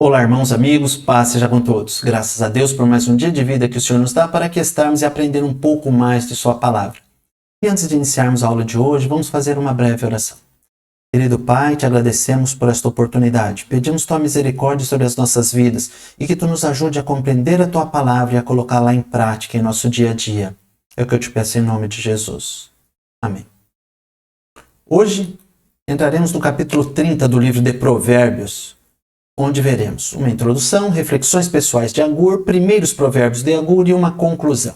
Olá, irmãos, amigos, paz seja com todos. Graças a Deus por mais um dia de vida que o Senhor nos dá para que estarmos e aprender um pouco mais de Sua palavra. E antes de iniciarmos a aula de hoje, vamos fazer uma breve oração. Querido Pai, te agradecemos por esta oportunidade. Pedimos Tua misericórdia sobre as nossas vidas e que Tu nos ajude a compreender a Tua palavra e a colocá-la em prática em nosso dia a dia. É o que eu te peço em nome de Jesus. Amém. Hoje entraremos no capítulo 30 do livro de Provérbios, onde veremos uma introdução, reflexões pessoais de Agur, primeiros provérbios de Agur e uma conclusão.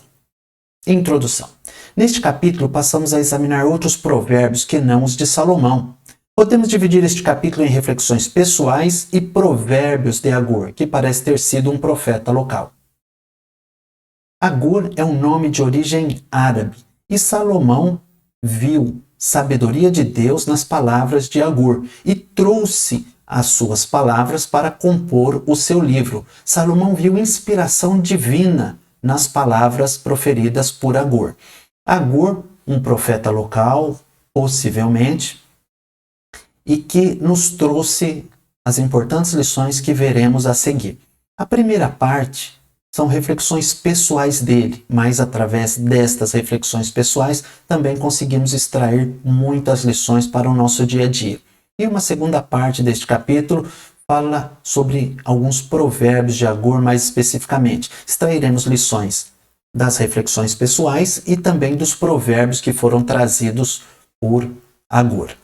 Introdução. Neste capítulo passamos a examinar outros provérbios que não os de Salomão. Podemos dividir este capítulo em reflexões pessoais e provérbios de Agur, que parece ter sido um profeta local. Agur é um nome de origem árabe e Salomão viu sabedoria de Deus nas palavras de Agur e trouxe as suas palavras para compor o seu livro. Salomão viu inspiração divina nas palavras proferidas por Agur. Agur, um profeta local, possivelmente, e que nos trouxe as importantes lições que veremos a seguir. A primeira parte são reflexões pessoais dele, mas através destas reflexões pessoais também conseguimos extrair muitas lições para o nosso dia a dia. E uma segunda parte deste capítulo fala sobre alguns provérbios de Agur mais especificamente. Extrairemos lições das reflexões pessoais e também dos provérbios que foram trazidos por Agur.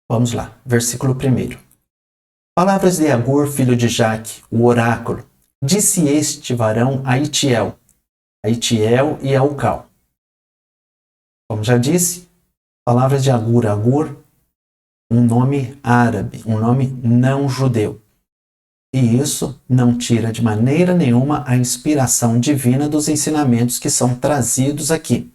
Vamos lá, versículo 1. Palavras de Agur, filho de Jaque, o oráculo. Disse este varão a Itiel e a Ucal. Como já disse, palavras de Agur. Agur, um nome árabe, um nome não judeu. E isso não tira de maneira nenhuma a inspiração divina dos ensinamentos que são trazidos aqui.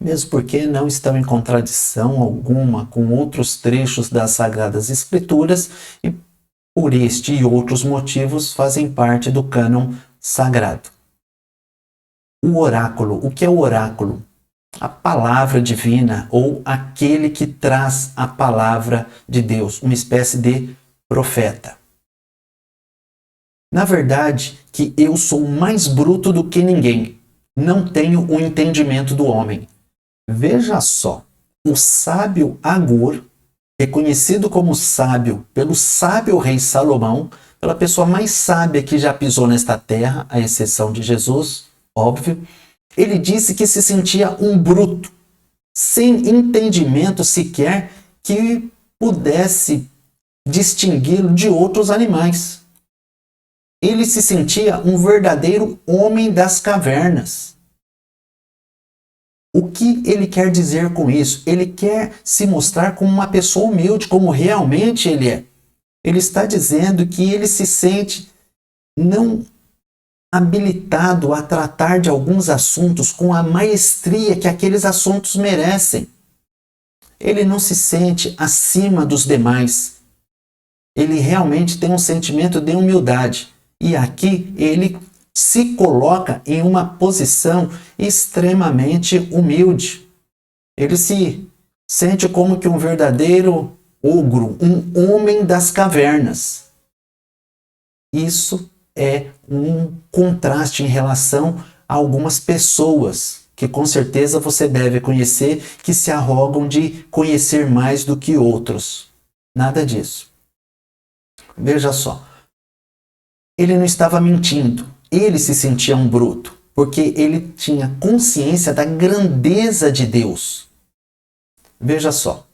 Mesmo porque não estão em contradição alguma com outros trechos das Sagradas Escrituras e por este e outros motivos fazem parte do cânon sagrado. O oráculo. O que é o oráculo? A palavra divina ou aquele que traz a palavra de Deus, uma espécie de profeta. Na verdade, que eu sou mais bruto do que ninguém, não tenho o entendimento do homem. Veja só, o sábio Agur, reconhecido como sábio pelo sábio rei Salomão, pela pessoa mais sábia que já pisou nesta terra, à exceção de Jesus, óbvio, ele disse que se sentia um bruto, sem entendimento sequer que pudesse distingui-lo de outros animais. Ele se sentia um verdadeiro homem das cavernas. O que ele quer dizer com isso? Ele quer se mostrar como uma pessoa humilde, como realmente ele é. Ele está dizendo que ele se sente não habilitado a tratar de alguns assuntos com a maestria que aqueles assuntos merecem. Ele não se sente acima dos demais. Ele realmente tem um sentimento de humildade. E aqui ele se coloca em uma posição extremamente humilde. Ele se sente como que um verdadeiro ogro, um homem das cavernas. Isso é um contraste em relação a algumas pessoas que com certeza você deve conhecer, que se arrogam de conhecer mais do que outros. Nada disso. Veja só. Ele não estava mentindo. Ele se sentia um bruto, porque ele tinha consciência da grandeza de Deus. Veja só.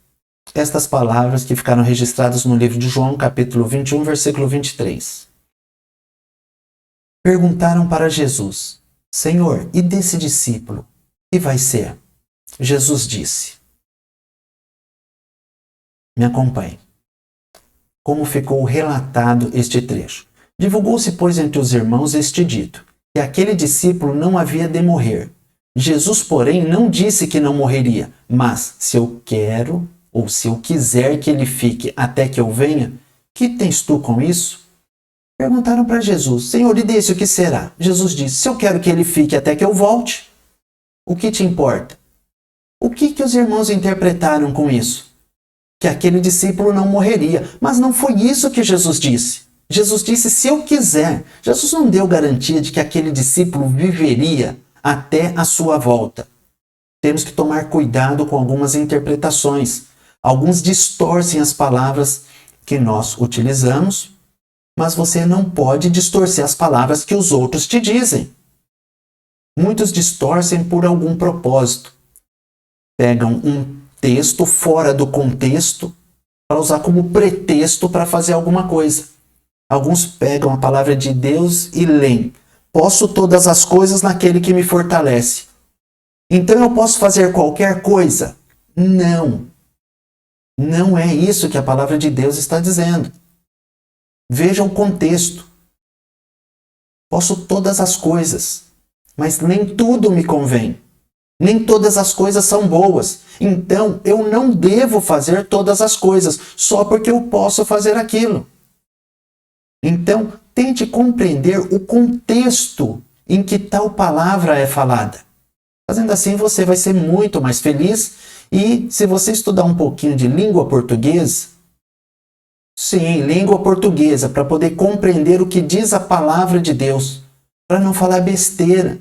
Estas palavras que ficaram registradas no livro de João, capítulo 21, versículo 23. Perguntaram para Jesus: Senhor, e desse discípulo, que vai ser? Jesus disse: me acompanhe. Como ficou relatado este trecho? Divulgou-se, pois, entre os irmãos este dito, que aquele discípulo não havia de morrer. Jesus, porém, não disse que não morreria, mas se eu quero, ou se eu quiser que ele fique até que eu venha, que tens tu com isso? Perguntaram para Jesus: Senhor, e desse o que será? Jesus disse: se eu quero que ele fique até que eu volte, o que te importa? O que os irmãos interpretaram com isso? que aquele discípulo não morreria. Mas não foi isso que Jesus disse. Jesus disse, se eu quiser. Jesus não deu garantia de que aquele discípulo viveria até a sua volta. Temos que tomar cuidado com algumas interpretações. Alguns distorcem as palavras que nós utilizamos, mas você não pode distorcer as palavras que os outros te dizem. Muitos distorcem por algum propósito. Pegam um texto fora do contexto para usar como pretexto para fazer alguma coisa. Alguns pegam a palavra de Deus e leem. Posso todas as coisas naquele que me fortalece. Então eu posso fazer qualquer coisa? Não. Não é isso que a palavra de Deus está dizendo. Veja o contexto. Posso todas as coisas, mas nem tudo me convém. Nem todas as coisas são boas. Então eu não devo fazer todas as coisas só porque eu posso fazer aquilo. Então tente compreender o contexto em que tal palavra é falada. Fazendo assim, você vai ser muito mais feliz. E se você estudar um pouquinho de língua portuguesa, sim, língua portuguesa, para poder compreender o que diz a palavra de Deus, para não falar besteira.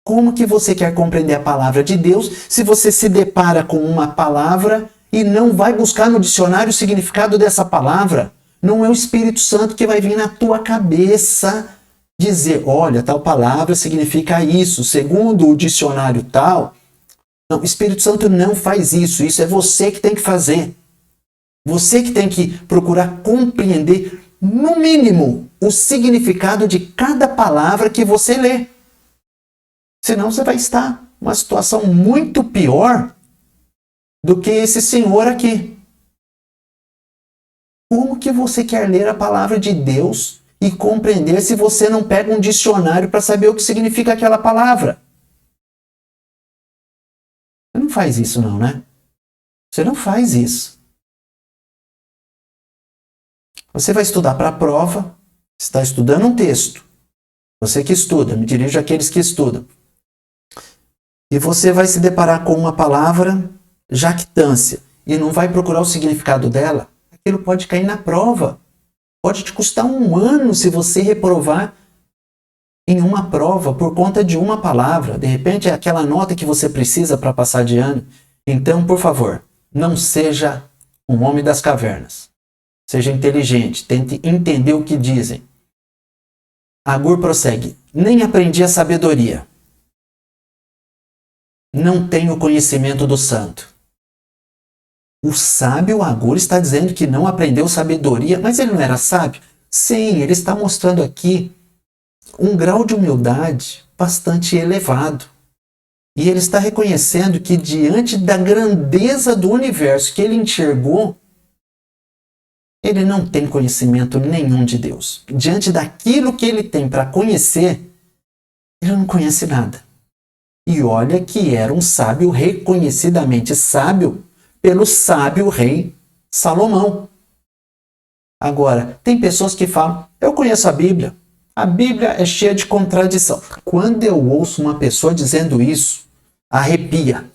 Como que você quer compreender a palavra de Deus se você se depara com uma palavra e não vai buscar no dicionário o significado dessa palavra? Não é o Espírito Santo que vai vir na tua cabeça dizer, olha, tal palavra significa isso, segundo o dicionário tal. Não, o Espírito Santo não faz isso. Isso é você que tem que fazer. Você que tem que procurar compreender, no mínimo, o significado de cada palavra que você lê. Senão você vai estar numa situação muito pior do que esse senhor aqui. Como que você quer ler a palavra de Deus e compreender se você não pega um dicionário para saber o que significa aquela palavra? Você não faz isso não, né? Você não faz isso. Você vai estudar para a prova, está estudando um texto. Você que estuda, me dirijo àqueles que estudam. E você vai se deparar com uma palavra, jactância, e não vai procurar o significado dela. Aquilo pode cair na prova. Pode te custar um ano se você reprovar em uma prova por conta de uma palavra. De repente é aquela nota que você precisa para passar de ano. Então, por favor, não seja um homem das cavernas. Seja inteligente, tente entender o que dizem. Agur prossegue. Nem aprendi a sabedoria. Não tenho conhecimento do santo. O sábio Agur está dizendo que não aprendeu sabedoria, mas ele não era sábio? Sim, ele está mostrando aqui um grau de humildade bastante elevado. E ele está reconhecendo que diante da grandeza do universo que ele enxergou, ele não tem conhecimento nenhum de Deus. Diante daquilo que ele tem para conhecer, ele não conhece nada. E olha que era um sábio reconhecidamente sábio pelo sábio rei Salomão. Agora, tem pessoas que falam, eu conheço a Bíblia é cheia de contradição. Quando eu ouço uma pessoa dizendo isso, arrepia.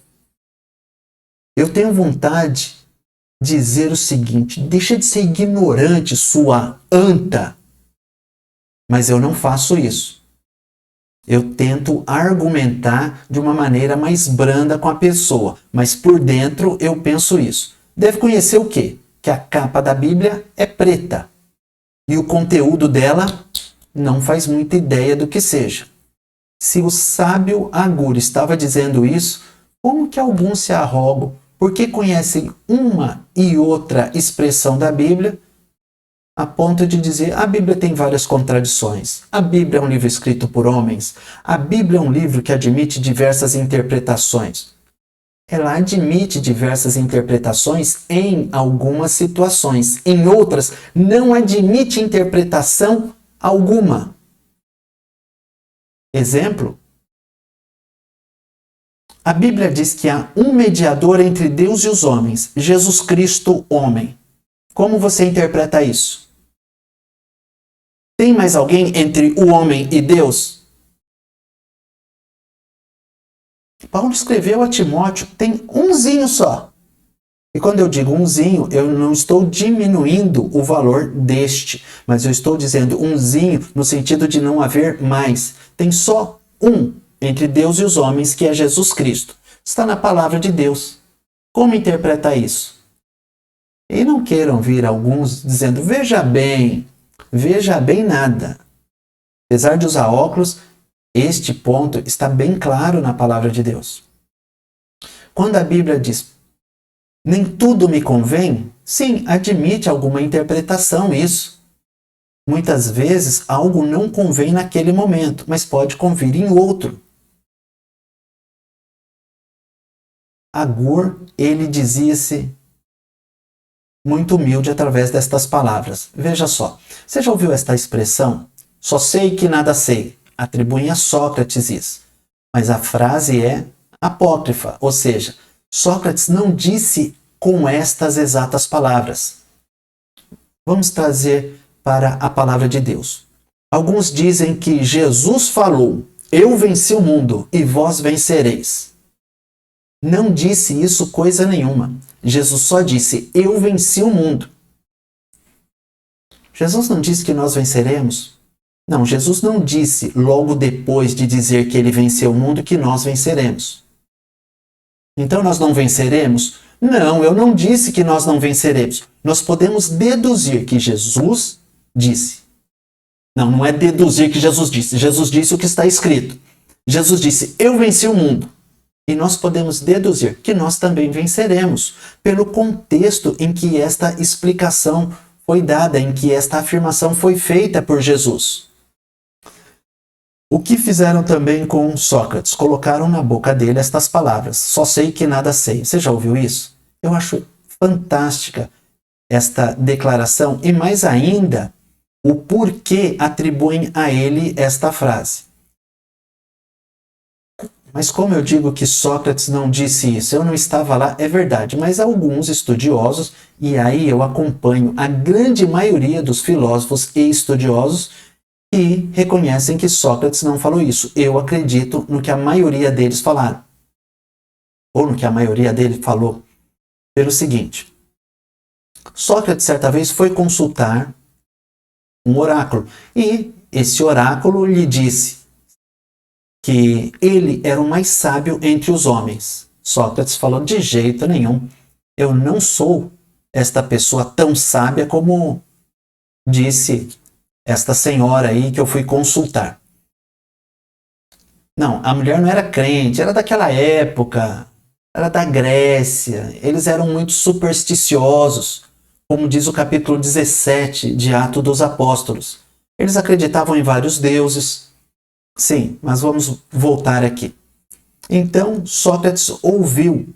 Eu tenho vontade de dizer o seguinte, deixa de ser ignorante, sua anta. Mas eu não faço isso. Eu tento argumentar de uma maneira mais branda com a pessoa, mas por dentro eu penso isso. Deve conhecer o quê? Que a capa da Bíblia é preta e o conteúdo dela não faz muita ideia do que seja. Se o sábio Agur estava dizendo isso, como que alguns se arrogam porque conhecem uma e outra expressão da Bíblia a ponto de dizer a Bíblia tem várias contradições. A Bíblia é um livro escrito por homens. A Bíblia é um livro que admite diversas interpretações. Ela admite diversas interpretações em algumas situações. Em outras, não admite interpretação alguma. Exemplo. A Bíblia diz que há um mediador entre Deus e os homens, Jesus Cristo, homem. Como você interpreta isso? Tem mais alguém entre o homem e Deus? Paulo escreveu a Timóteo, tem umzinho só. E quando eu digo umzinho, eu não estou diminuindo o valor deste, mas eu estou dizendo umzinho no sentido de não haver mais. Tem só um entre Deus e os homens, que é Jesus Cristo. Está na palavra de Deus. Como interpretar isso? E não queiram vir alguns dizendo, veja bem nada. Apesar de usar óculos, este ponto está bem claro na palavra de Deus. Quando a Bíblia diz, nem tudo me convém, sim, admite alguma interpretação isso. Muitas vezes algo não convém naquele momento, mas pode convir em outro. Agur, ele dizia-se muito humilde através destas palavras. Veja só, você já ouviu esta expressão? Só sei que nada sei. Atribuem a Sócrates isso. Mas a frase é apócrifa, ou seja, Sócrates não disse com estas exatas palavras. Vamos trazer para a palavra de Deus. Alguns dizem que Jesus falou, eu venci o mundo e vós vencereis. Não disse isso coisa nenhuma. Jesus só disse, eu venci o mundo. Jesus não disse que nós venceremos? Não, Jesus não disse logo depois de dizer que ele venceu o mundo que nós venceremos. Então nós não venceremos? Não, eu não disse que nós não venceremos. Nós podemos deduzir que Jesus disse. Não, não é deduzir que Jesus disse. Jesus disse o que está escrito. Jesus disse, eu venci o mundo. E nós podemos deduzir que nós também venceremos, pelo contexto em que esta explicação foi dada, em que esta afirmação foi feita por Jesus. O que fizeram também com Sócrates? Colocaram na boca dele estas palavras, só sei que nada sei. Você já ouviu isso? Eu acho fantástica esta declaração e mais ainda o porquê atribuem a ele esta frase. Mas como eu digo que Sócrates não disse isso, eu não estava lá, é verdade, mas alguns estudiosos, e aí eu acompanho a grande maioria dos filósofos e estudiosos, e reconhecem que Sócrates não falou isso. Eu acredito no que a maioria deles falaram. Ou no que a maioria dele falou. Pelo seguinte. Sócrates, certa vez, foi consultar um oráculo. E esse oráculo lhe disse que ele era o mais sábio entre os homens. Sócrates falou, de jeito nenhum. Eu não sou esta pessoa tão sábia como disse esta senhora aí que eu fui consultar. Não, a mulher não era crente, era daquela época, era da Grécia, eles eram muito supersticiosos, como diz o capítulo 17 de Atos dos Apóstolos. Eles acreditavam em vários deuses. Sim, mas vamos voltar aqui. Então, Sócrates ouviu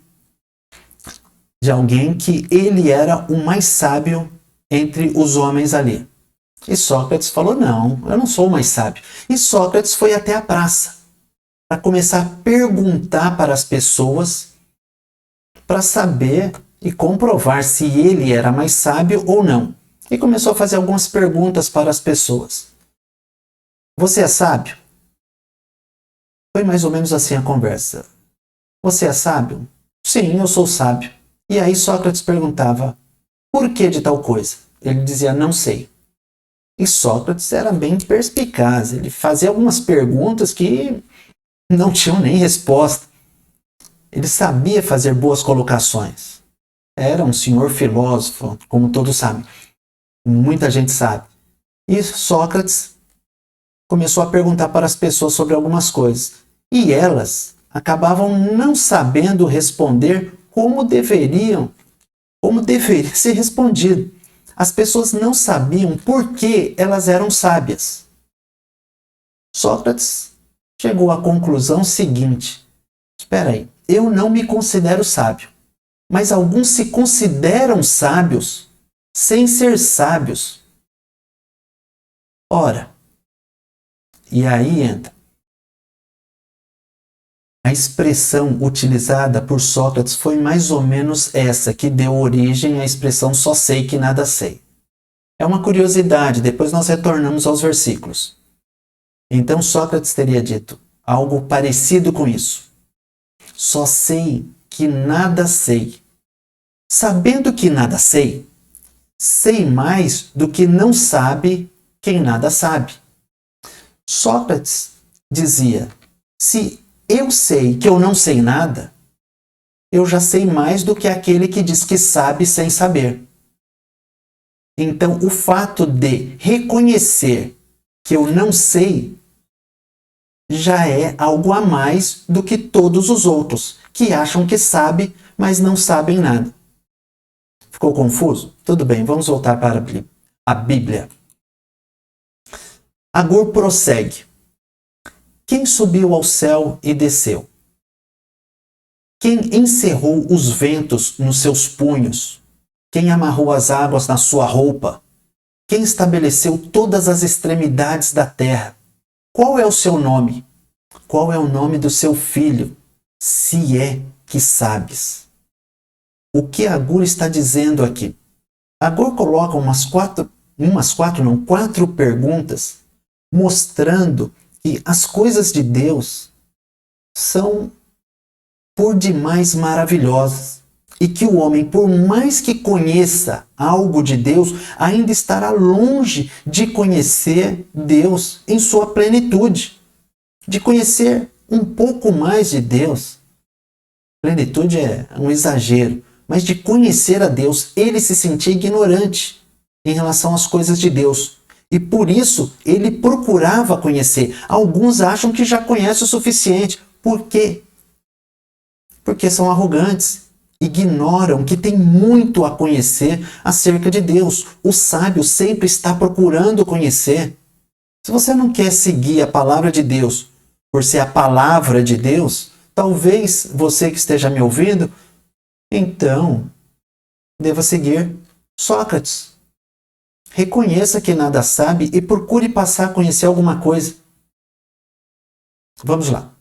de alguém que ele era o mais sábio entre os homens ali. E Sócrates falou, não, eu não sou o mais sábio. E Sócrates foi até a praça para começar a perguntar para as pessoas para saber e comprovar se ele era mais sábio ou não. E começou a fazer algumas perguntas para as pessoas. Você é sábio? Foi mais ou menos assim a conversa. Você é sábio? Sim, eu sou sábio. E aí Sócrates perguntava, por que de tal coisa? Ele dizia, não sei. E Sócrates era bem perspicaz, ele fazia algumas perguntas que não tinham nem resposta. Ele sabia fazer boas colocações. Era um senhor filósofo, como todos sabem. Muita gente sabe. E Sócrates começou a perguntar para as pessoas sobre algumas coisas. E elas acabavam não sabendo responder como deveria ser respondido. As pessoas não sabiam por que elas eram sábias. Sócrates chegou à conclusão seguinte. Espera aí, eu não me considero sábio, mas alguns se consideram sábios sem ser sábios. Ora, e aí entra a expressão utilizada por Sócrates foi mais ou menos essa que deu origem à expressão só sei que nada sei. É uma curiosidade, depois nós retornamos aos versículos. Então Sócrates teria dito algo parecido com isso. Só sei que nada sei. Sabendo que nada sei, sei mais do que não sabe quem nada sabe. Sócrates dizia: se eu sei que eu não sei nada, eu já sei mais do que aquele que diz que sabe sem saber. Então, o fato de reconhecer que eu não sei já é algo a mais do que todos os outros, que acham que sabe, mas não sabem nada. Ficou confuso? Tudo bem, vamos voltar para a Bíblia. Agur prossegue. Quem subiu ao céu e desceu? Quem encerrou os ventos nos seus punhos? Quem amarrou as águas na sua roupa? Quem estabeleceu todas as extremidades da terra? Qual é o seu nome? Qual é o nome do seu filho? Se é que sabes. O que Agur está dizendo aqui? Agur coloca quatro perguntas, mostrando que as coisas de Deus são por demais maravilhosas e que o homem, por mais que conheça algo de Deus, ainda estará longe de conhecer Deus em sua plenitude, de conhecer um pouco mais de Deus. Plenitude é um exagero, mas de conhecer a Deus, ele se sentia ignorante em relação às coisas de Deus. E por isso ele procurava conhecer. Alguns acham que já conhece o suficiente. Por quê? Porque são arrogantes, ignoram que tem muito a conhecer acerca de Deus. O sábio sempre está procurando conhecer. Se você não quer seguir a palavra de Deus por ser a palavra de Deus, talvez você que esteja me ouvindo, então deva seguir Sócrates. Reconheça que nada sabe e procure passar a conhecer alguma coisa. Vamos lá.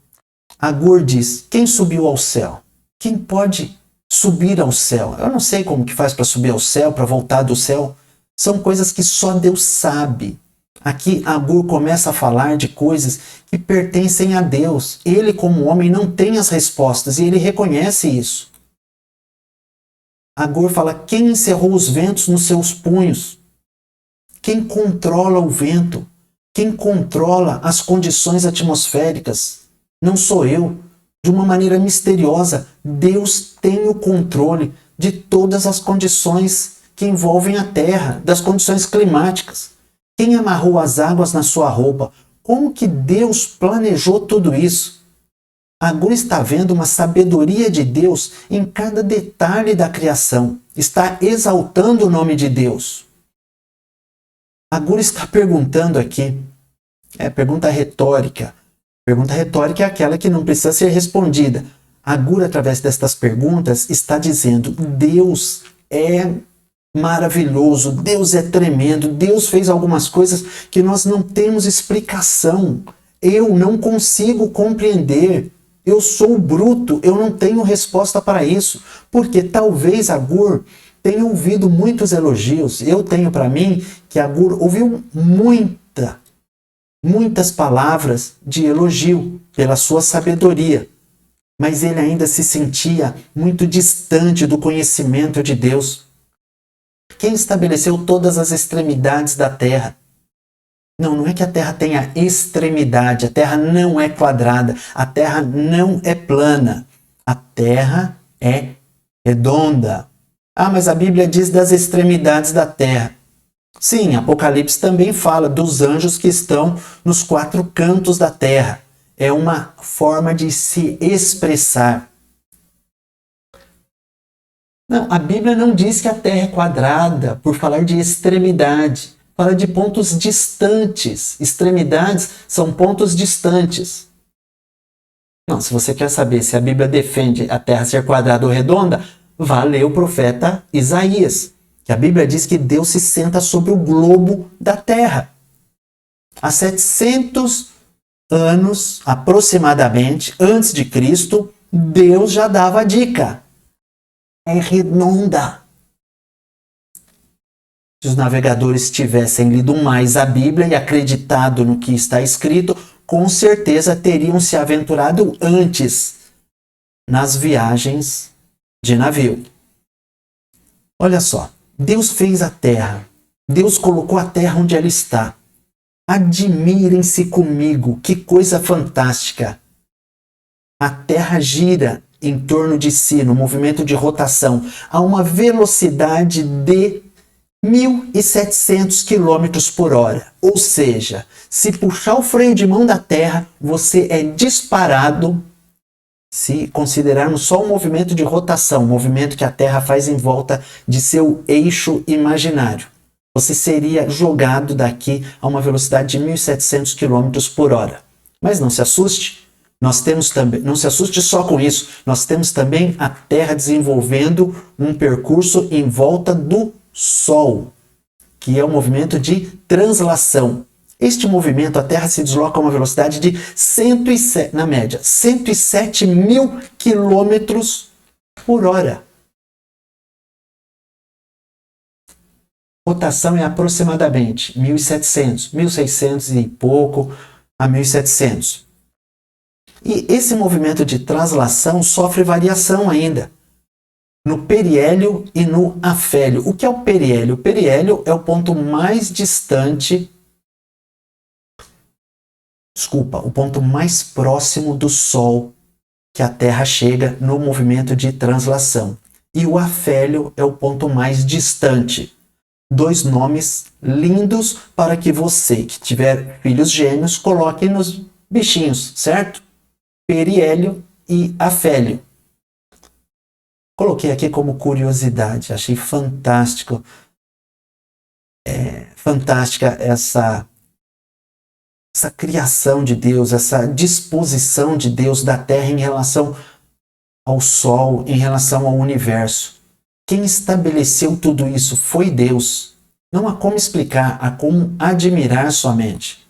Agur diz: quem subiu ao céu? Quem pode subir ao céu? Eu não sei como que faz para subir ao céu, para voltar do céu. São coisas que só Deus sabe. Aqui Agur começa a falar de coisas que pertencem a Deus. Ele, como homem, não tem as respostas e ele reconhece isso. Agur fala: quem encerrou os ventos nos seus punhos? Quem controla o vento? Quem controla as condições atmosféricas? Não sou eu. De uma maneira misteriosa, Deus tem o controle de todas as condições que envolvem a Terra, das condições climáticas. Quem amarrou as águas na sua roupa? Como que Deus planejou tudo isso? Agur está vendo uma sabedoria de Deus em cada detalhe da criação. Está exaltando o nome de Deus. Agur está perguntando aqui, pergunta retórica. Pergunta retórica é aquela que não precisa ser respondida. Agur, através destas perguntas, está dizendo: Deus é maravilhoso, Deus é tremendo, Deus fez algumas coisas que nós não temos explicação. Eu não consigo compreender. Eu sou bruto, eu não tenho resposta para isso. Porque talvez Agur tenha ouvido muitos elogios. Eu tenho para mim que Agur ouviu muitas palavras de elogio pela sua sabedoria, mas ele ainda se sentia muito distante do conhecimento de Deus. Quem estabeleceu todas as extremidades da terra? Não é que a terra tenha extremidade, a terra não é quadrada, a terra não é plana, a terra é redonda. Ah, mas a Bíblia diz das extremidades da terra. Sim, Apocalipse também fala dos anjos que estão nos quatro cantos da terra. É uma forma de se expressar. Não, a Bíblia não diz que a terra é quadrada por falar de extremidade. Fala de pontos distantes. Extremidades são pontos distantes. Não, se você quer saber se a Bíblia defende a terra ser quadrada ou redonda, vá ler o profeta Isaías. Que a Bíblia diz que Deus se senta sobre o globo da terra. Há 700 anos, aproximadamente, antes de Cristo, Deus já dava a dica. É redonda. Se os navegadores tivessem lido mais a Bíblia e acreditado no que está escrito, com certeza teriam se aventurado antes nas viagens de navio. Olha só, Deus fez a terra. Deus colocou a terra onde ela está. Admirem-se comigo, que coisa fantástica. A terra gira em torno de si, no movimento de rotação, a uma velocidade de 1.700 km por hora. Ou seja, se puxar o freio de mão da Terra, você é disparado, se considerarmos só o movimento de rotação, o movimento que a Terra faz em volta de seu eixo imaginário. Você seria jogado daqui a uma velocidade de 1.700 km por hora. Mas não se assuste, nós temos também, não se assuste só com isso, nós temos também a Terra desenvolvendo um percurso em volta do Sol, que é um movimento de translação. Este movimento, a Terra se desloca a uma velocidade de 107, na média, 107 mil quilômetros por hora. Rotação é aproximadamente 1.700, 1.600 e pouco a 1.700. E esse movimento de translação sofre variação ainda no periélio e no afélio. O que é o periélio? O periélio é o ponto mais distante, o ponto mais próximo do Sol que a Terra chega no movimento de translação. E o afélio é o ponto mais distante. Dois nomes lindos para que você, que tiver filhos gêmeos, coloque nos bichinhos, certo? Periélio e afélio. Coloquei aqui como curiosidade, achei fantástico. Fantástica essa criação de Deus, essa disposição de Deus da Terra em relação ao Sol, em relação ao universo. Quem estabeleceu tudo isso foi Deus. Não há como explicar, há como admirar somente.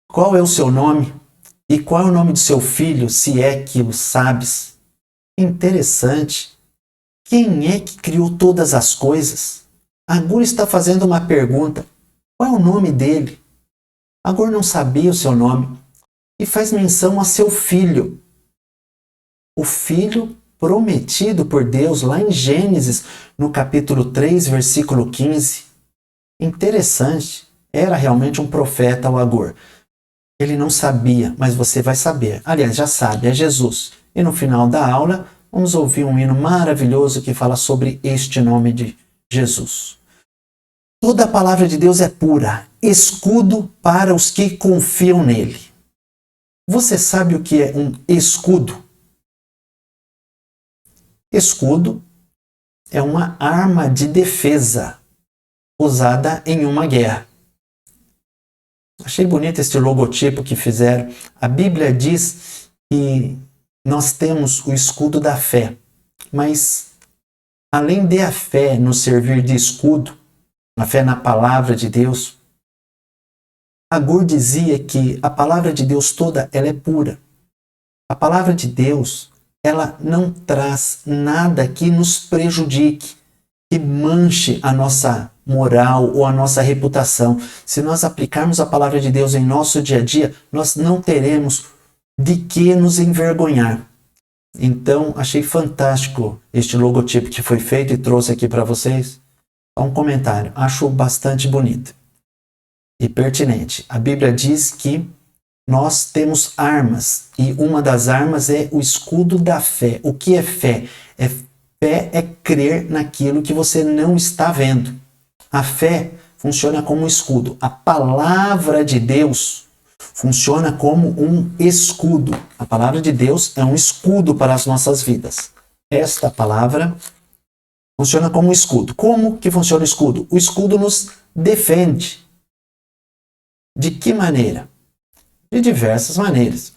Qual é o seu nome? E qual é o nome do seu filho, se é que o sabes? Interessante. Quem é que criou todas as coisas? Agur está fazendo uma pergunta. Qual é o nome dele? Agur não sabia o seu nome. E faz menção a seu filho. O filho prometido por Deus lá em Gênesis, no capítulo 3, versículo 15. Interessante. Era realmente um profeta, o Agur. Ele não sabia, mas você vai saber. Aliás, já sabe, é Jesus. E no final da aula, vamos ouvir um hino maravilhoso que fala sobre este nome de Jesus. Toda a palavra de Deus é pura, escudo para os que confiam nele. Você sabe o que é um escudo? Escudo é uma arma de defesa usada em uma guerra. Achei bonito este logotipo que fizeram. A Bíblia diz que nós temos o escudo da fé, mas além de a fé nos servir de escudo, a fé na palavra de Deus, Agur dizia que a palavra de Deus toda ela é pura. A palavra de Deus ela não traz nada que nos prejudique, que manche a nossa moral ou a nossa reputação. Se nós aplicarmos a palavra de Deus em nosso dia a dia, nós não teremos de que nos envergonhar. Então, achei fantástico este logotipo que foi feito e trouxe aqui para vocês. Um comentário, acho bastante bonito e pertinente. A Bíblia diz que nós temos armas e uma das armas é o escudo da fé. O que é fé? Fé é crer naquilo que você não está vendo. A fé funciona como um escudo. A palavra de Deus funciona como um escudo. A palavra de Deus é um escudo para as nossas vidas. Esta palavra funciona como um escudo. Como que funciona o escudo? O escudo nos defende. De que maneira? De diversas maneiras.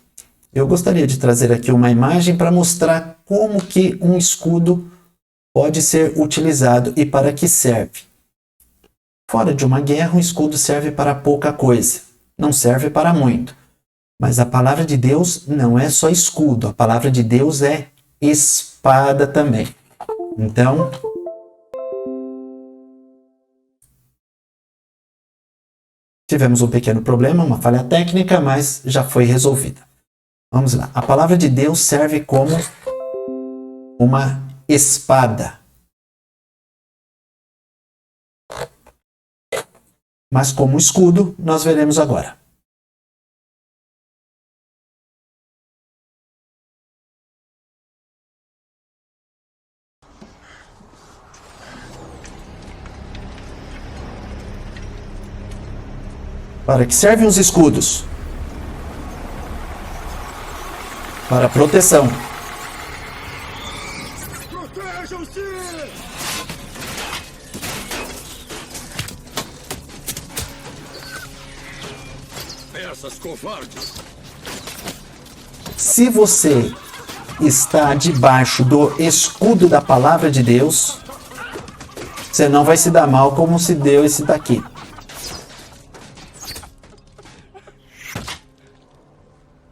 Eu gostaria de trazer aqui uma imagem para mostrar como que um escudo pode ser utilizado e para que serve. Fora de uma guerra, um escudo serve para pouca coisa, não serve para muito. Mas a palavra de Deus não é só escudo, a palavra de Deus é espada também. Então, tivemos um pequeno problema, uma falha técnica, mas já foi resolvida. Vamos lá. A palavra de Deus serve como uma espada. mas como escudo, nós veremos agora. Para que servem os escudos? Para proteção. Protejam-se! Essas covardes! Se você está debaixo do escudo da palavra de Deus, você não vai se dar mal como se deu esse daqui.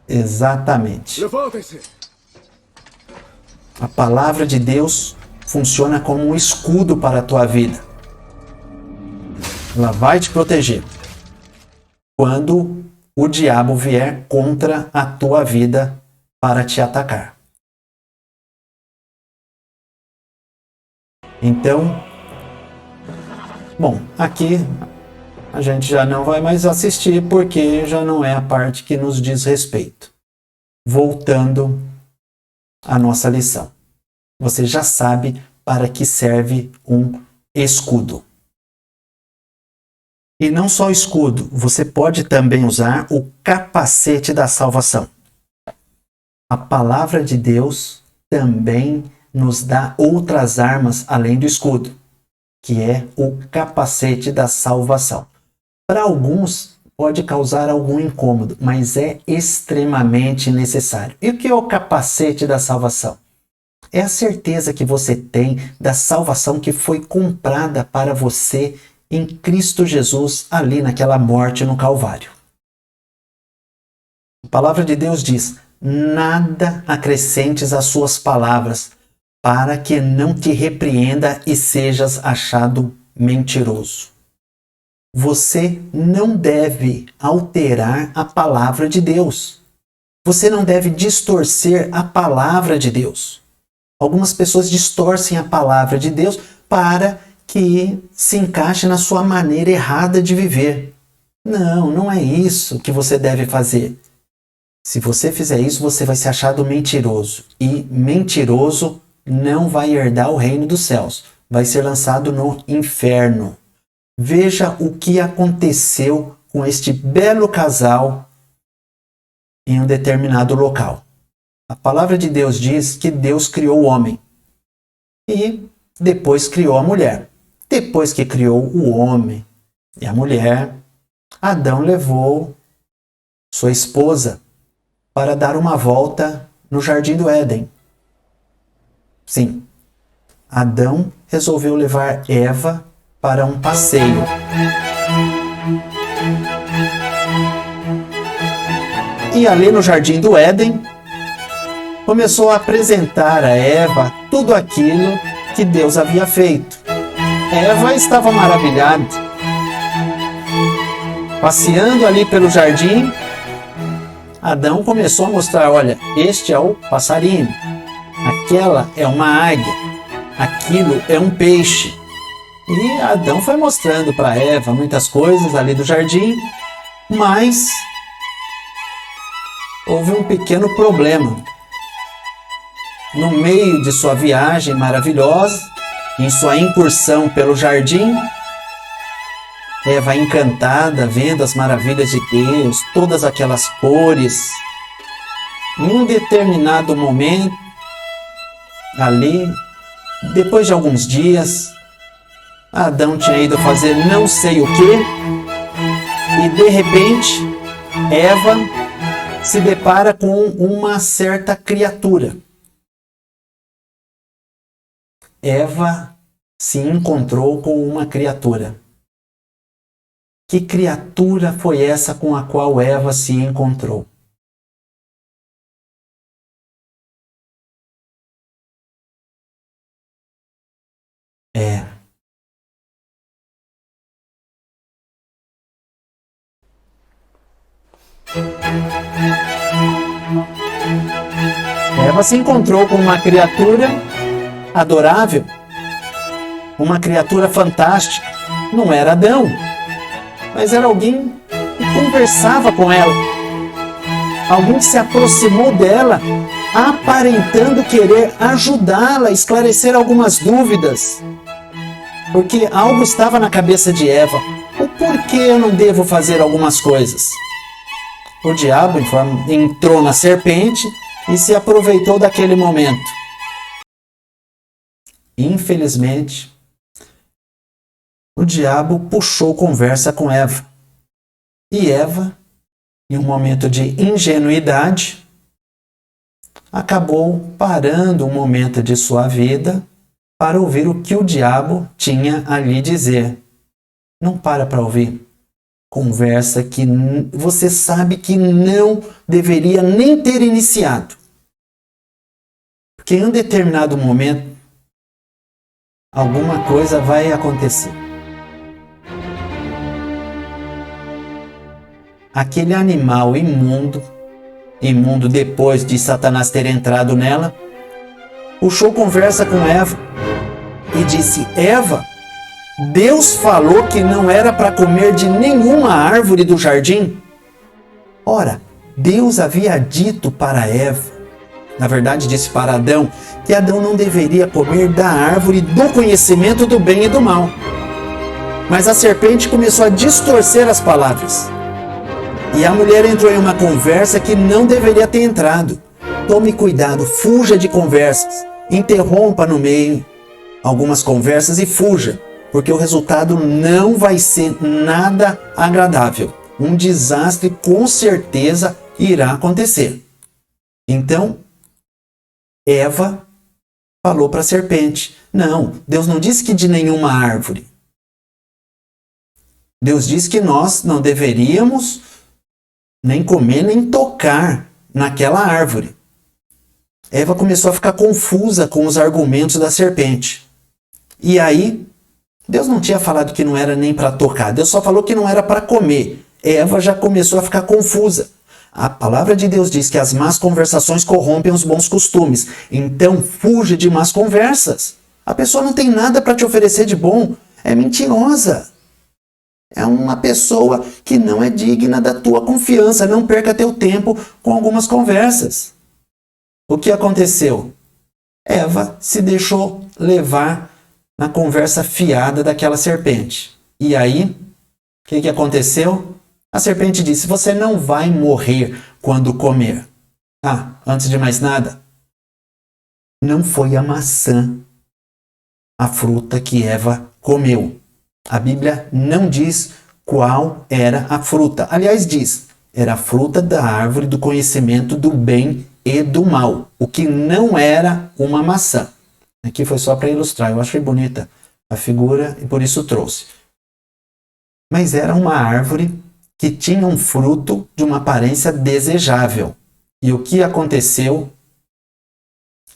Exatamente. Levantem-se! A palavra de Deus funciona como um escudo para a tua vida. Ela vai te proteger quando o diabo vier contra a tua vida para te atacar. Então, bom, aqui a gente já não vai mais assistir porque já não é a parte que nos diz respeito. Voltando à nossa lição. Você já sabe para que serve um escudo. E não só o escudo, você pode também usar o capacete da salvação. A palavra de Deus também nos dá outras armas além do escudo, que é o capacete da salvação. Para alguns pode causar algum incômodo, mas é extremamente necessário. E o que é o capacete da salvação? É a certeza que você tem da salvação que foi comprada para você em Cristo Jesus, ali naquela morte no Calvário. A palavra de Deus diz: nada acrescentes às suas palavras, para que não te repreenda e sejas achado mentiroso. Você não deve alterar a palavra de Deus. Você não deve distorcer a palavra de Deus. Algumas pessoas distorcem a palavra de Deus para que se encaixe na sua maneira errada de viver. Não, não é isso que você deve fazer. Se você fizer isso, você vai ser achado mentiroso. E mentiroso não vai herdar o reino dos céus. Vai ser lançado no inferno. Veja o que aconteceu com este belo casal em um determinado local. A palavra de Deus diz que Deus criou o homem e depois criou a mulher. Depois que criou o homem e a mulher, Adão levou sua esposa para dar uma volta no jardim do Éden. Sim, Adão resolveu levar Eva para um passeio. E ali no jardim do Éden, começou a apresentar a Eva tudo aquilo que Deus havia feito. Eva estava maravilhada. Passeando ali pelo jardim, Adão começou a mostrar: olha, este é o passarinho, aquela é uma águia, aquilo é um peixe. E Adão foi mostrando para Eva muitas coisas ali do jardim, mas houve um pequeno problema. No meio de sua viagem maravilhosa, em sua incursão pelo jardim, Eva, encantada, vendo as maravilhas de Deus, todas aquelas cores, em um determinado momento, ali, depois de alguns dias, Adão tinha ido fazer não sei o que, e de repente, Eva se depara com uma certa criatura. Eva se encontrou com uma criatura. Que criatura foi essa com a qual Eva se encontrou? Eva se encontrou com uma criatura adorável, uma criatura fantástica. Não era Adão. mas era alguém que conversava com ela. Alguém que se aproximou dela, aparentando querer ajudá-la a esclarecer algumas dúvidas. Porque algo estava na cabeça de Eva. O porquê eu não devo fazer algumas coisas? O diabo entrou na serpente e se aproveitou daquele momento. Infelizmente, o diabo puxou conversa com Eva. E Eva, em um momento de ingenuidade, acabou parando um momento de sua vida para ouvir o que o diabo tinha a lhe dizer. Não para ouvir. Conversa que você sabe que não deveria nem ter iniciado. Porque em um determinado momento, alguma coisa vai acontecer. Aquele animal imundo depois de Satanás ter entrado nela, puxou conversa com Eva e disse: Eva, Deus falou que não era para comer de nenhuma árvore do jardim. Ora, Deus havia dito para Eva, na verdade disse para Adão, que Adão não deveria comer da árvore do conhecimento do bem e do mal. Mas a serpente começou a distorcer as palavras. E a mulher entrou em uma conversa que não deveria ter entrado. Tome cuidado, fuja de conversas. Interrompa no meio algumas conversas e fuja, porque o resultado não vai ser nada agradável. Um desastre com certeza irá acontecer. Então, Eva falou para a serpente: não, Deus não disse que de nenhuma árvore. Deus disse que nós não deveríamos nem comer, nem tocar naquela árvore. Eva começou a ficar confusa com os argumentos da serpente. E aí, Deus não tinha falado que não era nem para tocar, Deus só falou que não era para comer. Eva já começou a ficar confusa. A palavra de Deus diz que as más conversações corrompem os bons costumes. Então, fuja de más conversas. A pessoa não tem nada para te oferecer de bom, é mentirosa. É uma pessoa que não é digna da tua confiança. Não perca teu tempo com algumas conversas. O que aconteceu? Eva se deixou levar na conversa fiada daquela serpente. E aí, o que aconteceu? A serpente disse: você não vai morrer quando comer. Antes de mais nada, não foi a maçã a fruta que Eva comeu. A Bíblia não diz qual era a fruta. Aliás, diz, era a fruta da árvore do conhecimento do bem e do mal, o que não era uma maçã. Aqui foi só para ilustrar, eu achei bonita a figura e por isso trouxe. Mas era uma árvore que tinha um fruto de uma aparência desejável. E o que aconteceu?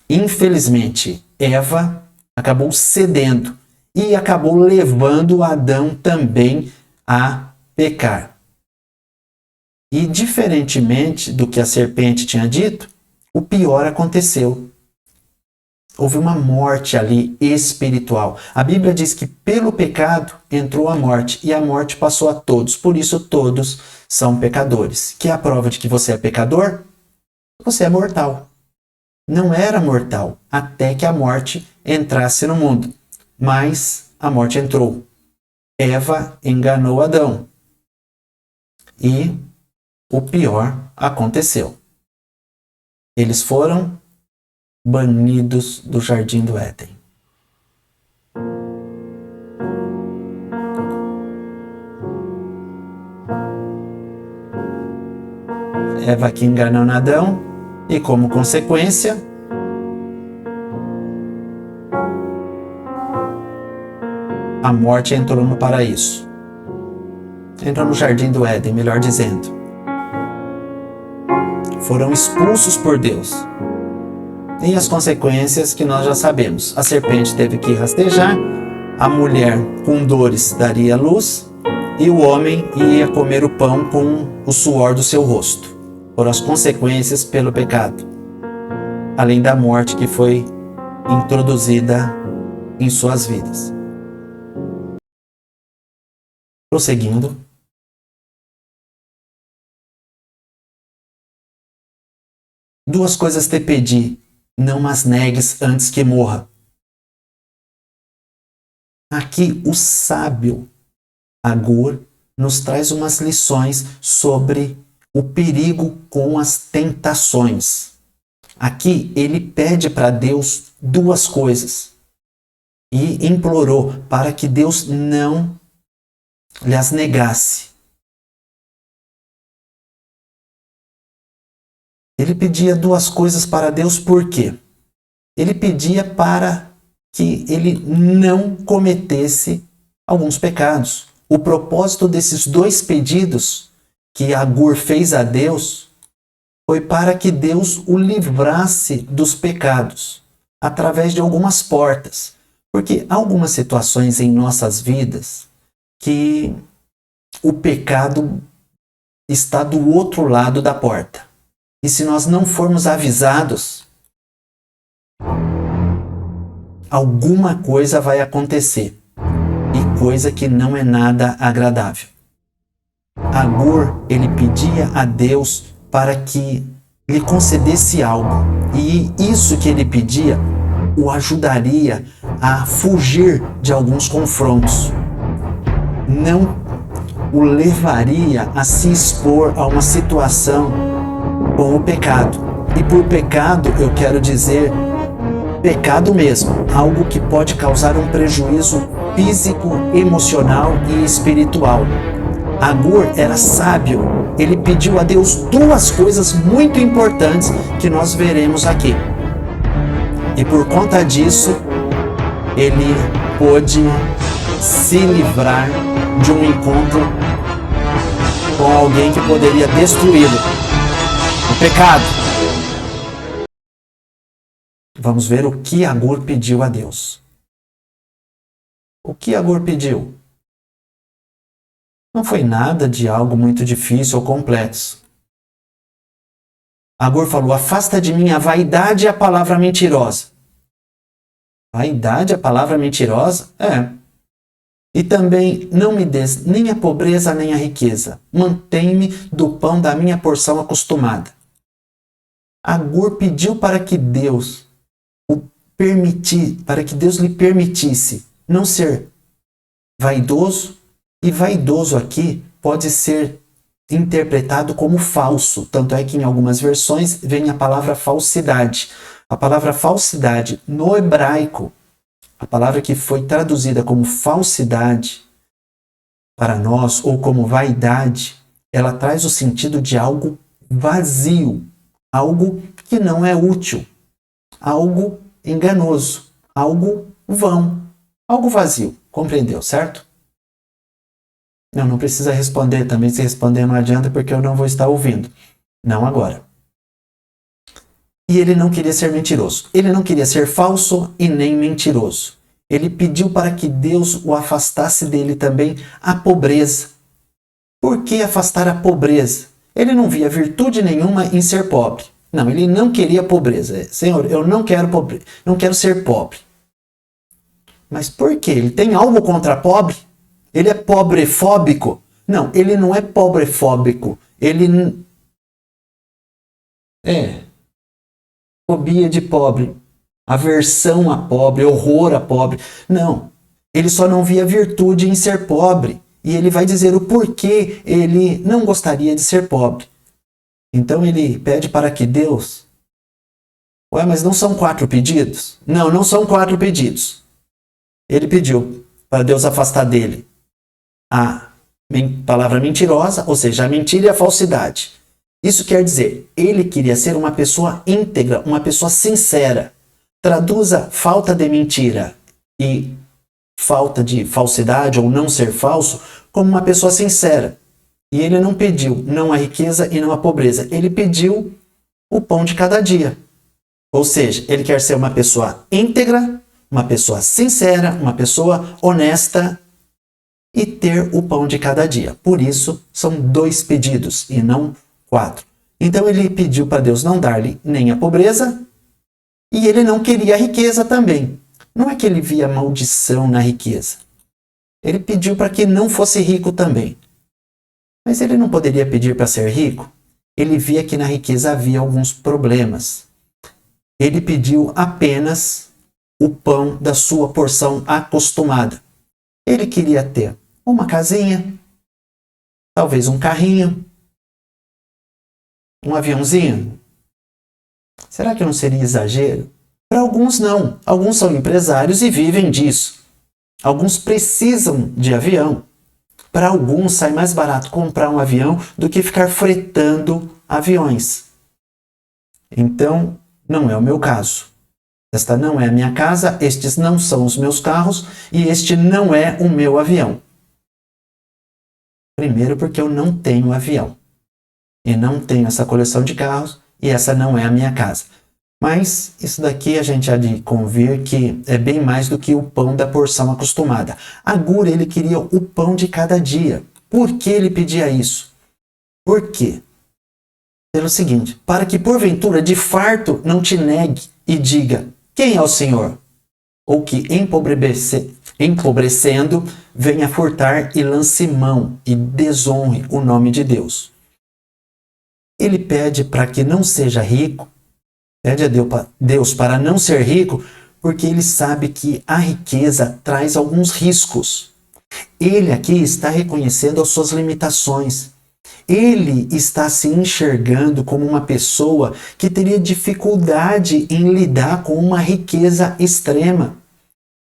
Infelizmente, Eva acabou cedendo e acabou levando Adão também a pecar. E diferentemente do que a serpente tinha dito, o pior aconteceu. Houve uma morte ali espiritual. A Bíblia diz que pelo pecado entrou a morte e a morte passou a todos. Por isso todos são pecadores. Que é a prova de que você é pecador? Você é mortal. Não era mortal até que a morte entrasse no mundo. Mas a morte entrou. Eva enganou Adão. E o pior aconteceu. Eles foram banidos do jardim do Éden. Eva que enganou Adão e, como consequência, a morte entrou no paraíso. Entrou no jardim do Éden, melhor dizendo. Foram expulsos por Deus. E as consequências que nós já sabemos. A serpente teve que rastejar, a mulher com dores daria luz e o homem ia comer o pão com o suor do seu rosto. Foram as consequências pelo pecado. Além da morte que foi introduzida em suas vidas. Prosseguindo, duas coisas te pedi, não mas negues antes que morra. Aqui o sábio Agur nos traz umas lições sobre o perigo com as tentações. Aqui ele pede para Deus duas coisas e implorou para que Deus não lhes negasse. Ele pedia duas coisas para Deus, por quê? Ele pedia para que ele não cometesse alguns pecados. O propósito desses dois pedidos que Agur fez a Deus foi para que Deus o livrasse dos pecados através de algumas portas. Porque há algumas situações em nossas vidas que o pecado está do outro lado da porta. E se nós não formos avisados, alguma coisa vai acontecer. E coisa que não é nada agradável. Agur, ele pedia a Deus para que lhe concedesse algo. E isso que ele pedia o ajudaria a fugir de alguns confrontos. Não o levaria a se expor a uma situação com o pecado. E por pecado eu quero dizer pecado mesmo, algo que pode causar um prejuízo físico, emocional e espiritual. Agur era sábio, ele pediu a Deus duas coisas muito importantes que nós veremos aqui. E por conta disso, ele pôde se livrar de um encontro com alguém que poderia destruí-lo. O pecado. Vamos ver o que Agur pediu a Deus. O que Agur pediu? Não foi nada de algo muito difícil ou complexo. Agur falou: afasta de mim a vaidade e a palavra mentirosa. Vaidade, a palavra mentirosa? É. E também não me des nem a pobreza nem a riqueza. Mantém-me do pão da minha porção acostumada. Agur pediu para que Deus lhe permitisse não ser vaidoso, e vaidoso aqui pode ser interpretado como falso, tanto é que em algumas versões vem a palavra falsidade. A palavra falsidade no hebraico, a palavra que foi traduzida como falsidade para nós, ou como vaidade, ela traz o sentido de algo vazio, algo que não é útil, algo enganoso, algo vão, algo vazio. Compreendeu, certo? Não precisa responder também. Se responder não adianta, porque eu não vou estar ouvindo. Não agora. E ele não queria ser mentiroso. Ele não queria ser falso e nem mentiroso. Ele pediu para que Deus o afastasse dele também a pobreza. Por que afastar a pobreza? Ele não via virtude nenhuma em ser pobre. Não, ele não queria pobreza. Senhor, eu não quero não quero ser pobre. Mas por quê? Ele tem algo contra pobre? Ele é pobrefóbico? Não, ele não é pobrefóbico. Ele é fobia de pobre, aversão a pobre, horror a pobre. Não, ele só não via virtude em ser pobre. E ele vai dizer o porquê ele não gostaria de ser pobre. Então ele pede para que Deus... Ué, mas não são 4 pedidos? Não, não são 4 pedidos. Ele pediu para Deus afastar dele a palavra mentirosa, ou seja, a mentira e a falsidade. Isso quer dizer, ele queria ser uma pessoa íntegra, uma pessoa sincera. Traduza falta de mentira e falta de falsidade ou não ser falso como uma pessoa sincera. E ele não pediu não a riqueza e não a pobreza. Ele pediu o pão de cada dia. Ou seja, ele quer ser uma pessoa íntegra, uma pessoa sincera, uma pessoa honesta e ter o pão de cada dia. Por isso, são 2 pedidos e não 4. Então ele pediu para Deus não dar-lhe nem a pobreza e ele não queria a riqueza também. Não é que ele via maldição na riqueza. Ele pediu para que não fosse rico também. Mas ele não poderia pedir para ser rico? ele via que na riqueza havia alguns problemas. Ele pediu apenas o pão da sua porção acostumada. Ele queria ter uma casinha, talvez um carrinho, um aviãozinho. Será que não seria exagero? Para alguns não. Alguns são empresários e vivem disso. Alguns precisam de avião. Para alguns sai mais barato comprar um avião do que ficar fretando aviões. Então, não é o meu caso. Esta não é a minha casa, estes não são os meus carros e este não é o meu avião. Primeiro porque eu não tenho avião. E não tenho essa coleção de carros e essa não é a minha casa. Mas isso daqui a gente há de convir que é bem mais do que o pão da porção acostumada. Agur, ele queria o pão de cada dia. Por que ele pedia isso? Por quê? Pelo seguinte, para que porventura de farto não te negue e diga, quem é o Senhor? Ou que empobrecendo venha furtar e lance mão e desonre o nome de Deus. Ele pede para que não seja rico, pede a Deus para não ser rico, porque ele sabe que a riqueza traz alguns riscos. Ele aqui está reconhecendo as suas limitações. Ele está se enxergando como uma pessoa que teria dificuldade em lidar com uma riqueza extrema.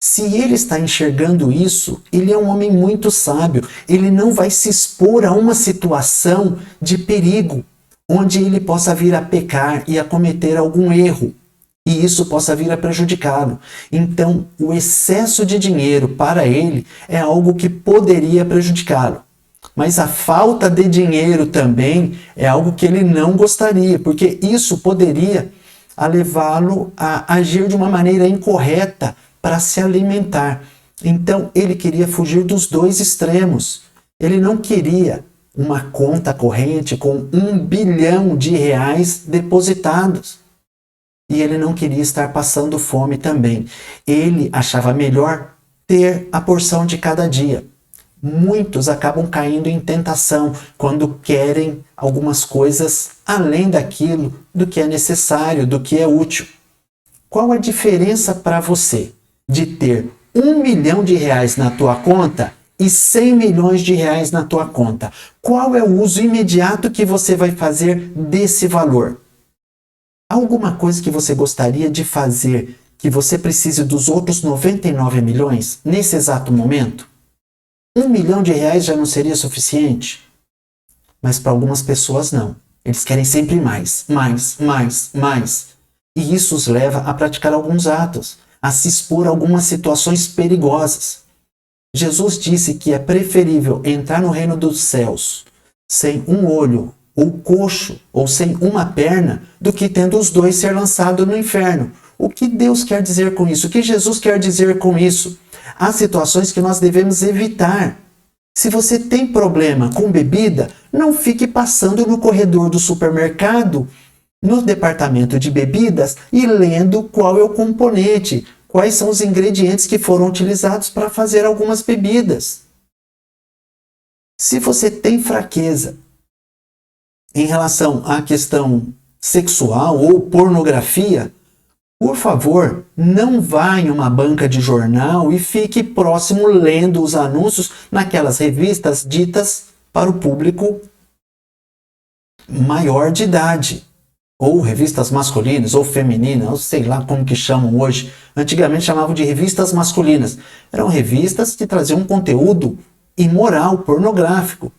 Se ele está enxergando isso, ele é um homem muito sábio. Ele não vai se expor a uma situação de perigo, onde ele possa vir a pecar e a cometer algum erro, e isso possa vir a prejudicá-lo. Então, o excesso de dinheiro para ele é algo que poderia prejudicá-lo. Mas a falta de dinheiro também é algo que ele não gostaria, porque isso poderia levá-lo a agir de uma maneira incorreta para se alimentar. Então, ele queria fugir dos dois extremos. Ele não queria uma conta corrente com R$1 bilhão depositados. E ele não queria estar passando fome também. Ele achava melhor ter a porção de cada dia. Muitos acabam caindo em tentação quando querem algumas coisas além daquilo do que é necessário, do que é útil. Qual a diferença para você de ter R$1 milhão na tua conta e R$100 milhões na tua conta? Qual é o uso imediato que você vai fazer desse valor? Alguma coisa que você gostaria de fazer que você precise dos outros 99 milhões nesse exato momento? R$1 milhão já não seria suficiente? Mas para algumas pessoas não. Eles querem sempre mais, mais, mais, mais. E isso os leva a praticar alguns atos, a se expor a algumas situações perigosas. Jesus disse que é preferível entrar no reino dos céus sem um olho, ou coxo, ou sem uma perna, do que tendo os dois ser lançado no inferno. O que Deus quer dizer com isso? O que Jesus quer dizer com isso? Há situações que nós devemos evitar. Se você tem problema com bebida, não fique passando no corredor do supermercado, no departamento de bebidas, e lendo qual é o componente, quais são os ingredientes que foram utilizados para fazer algumas bebidas. Se você tem fraqueza em relação à questão sexual ou pornografia, por favor, não vá em uma banca de jornal e fique próximo lendo os anúncios naquelas revistas ditas para o público maior de idade. Ou revistas masculinas, ou femininas, ou sei lá como que chamam hoje. Antigamente chamavam de revistas masculinas. Eram revistas que traziam um conteúdo imoral, pornográfico.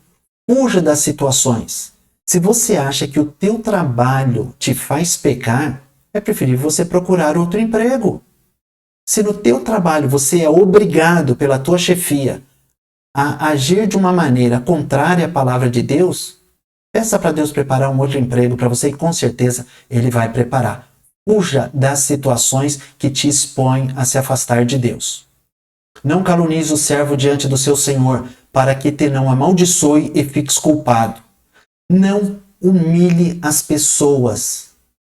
Fuja das situações. Se você acha que o teu trabalho te faz pecar, é preferível você procurar outro emprego. Se no teu trabalho você é obrigado pela tua chefia a agir de uma maneira contrária à palavra de Deus, peça para Deus preparar um outro emprego para você e com certeza Ele vai preparar. Fuja das situações que te expõem a se afastar de Deus. Não calunize o servo diante do seu senhor, para que te não amaldiçoe e fiques culpado. Não humilhe as pessoas.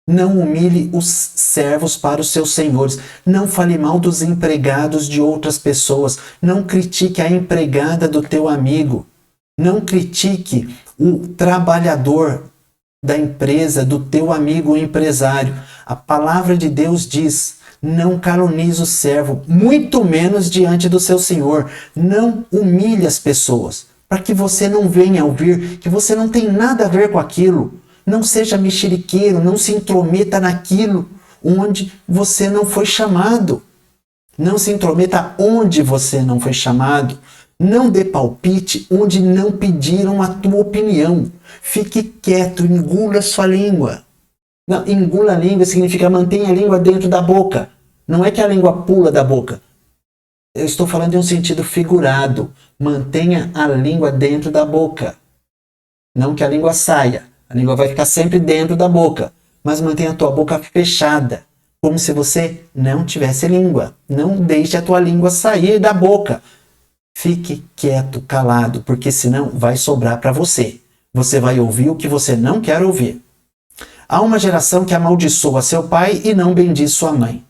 Não humilhe os servos para os seus senhores. Não fale mal dos empregados de outras pessoas. Não critique a empregada do teu amigo. Não critique o trabalhador da empresa do teu amigo empresário. A palavra de Deus diz: não calunize o servo, muito menos diante do seu senhor. Não humilhe as pessoas, para que você não venha ouvir que você não tem nada a ver com aquilo. Não seja mexeriqueiro, não se intrometa naquilo onde você não foi chamado. Não se intrometa onde você não foi chamado. Não dê palpite onde não pediram a tua opinião. Fique quieto, engula sua língua. Não, engula a língua significa mantenha a língua dentro da boca. Não é que a língua pula da boca. Eu estou falando em um sentido figurado. Mantenha a língua dentro da boca. Não que a língua saia. A língua vai ficar sempre dentro da boca. Mas mantenha a tua boca fechada. Como se você não tivesse língua. Não deixe a tua língua sair da boca. Fique quieto, calado, porque senão vai sobrar para você. Você vai ouvir o que você não quer ouvir. Há uma geração que amaldiçoa seu pai e não bendiz sua mãe.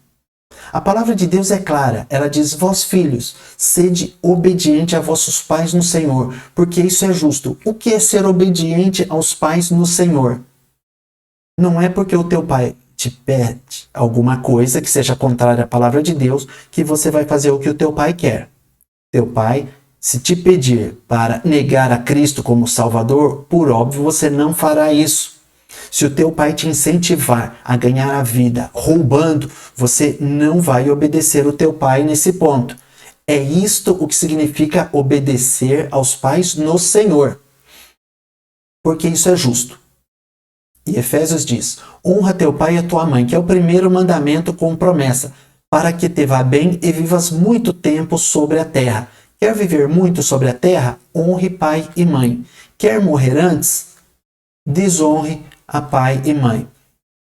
A palavra de Deus é clara. Ela diz: vós filhos, sede obediente a vossos pais no Senhor, porque isso é justo. O que é ser obediente aos pais no Senhor? Não é porque o teu pai te pede alguma coisa que seja contrária à palavra de Deus que você vai fazer o que o teu pai quer. Teu pai, se te pedir para negar a Cristo como Salvador, por óbvio você não fará isso. Se o teu pai te incentivar a ganhar a vida roubando, você não vai obedecer o teu pai nesse ponto. É isto o que significa obedecer aos pais no Senhor. Porque isso é justo. E Efésios diz: honra teu pai e a tua mãe, que é o primeiro mandamento com promessa, para que te vá bem e vivas muito tempo sobre a terra. Quer viver muito sobre a terra? Honre pai e mãe. Quer morrer antes? Desonre a pai e mãe.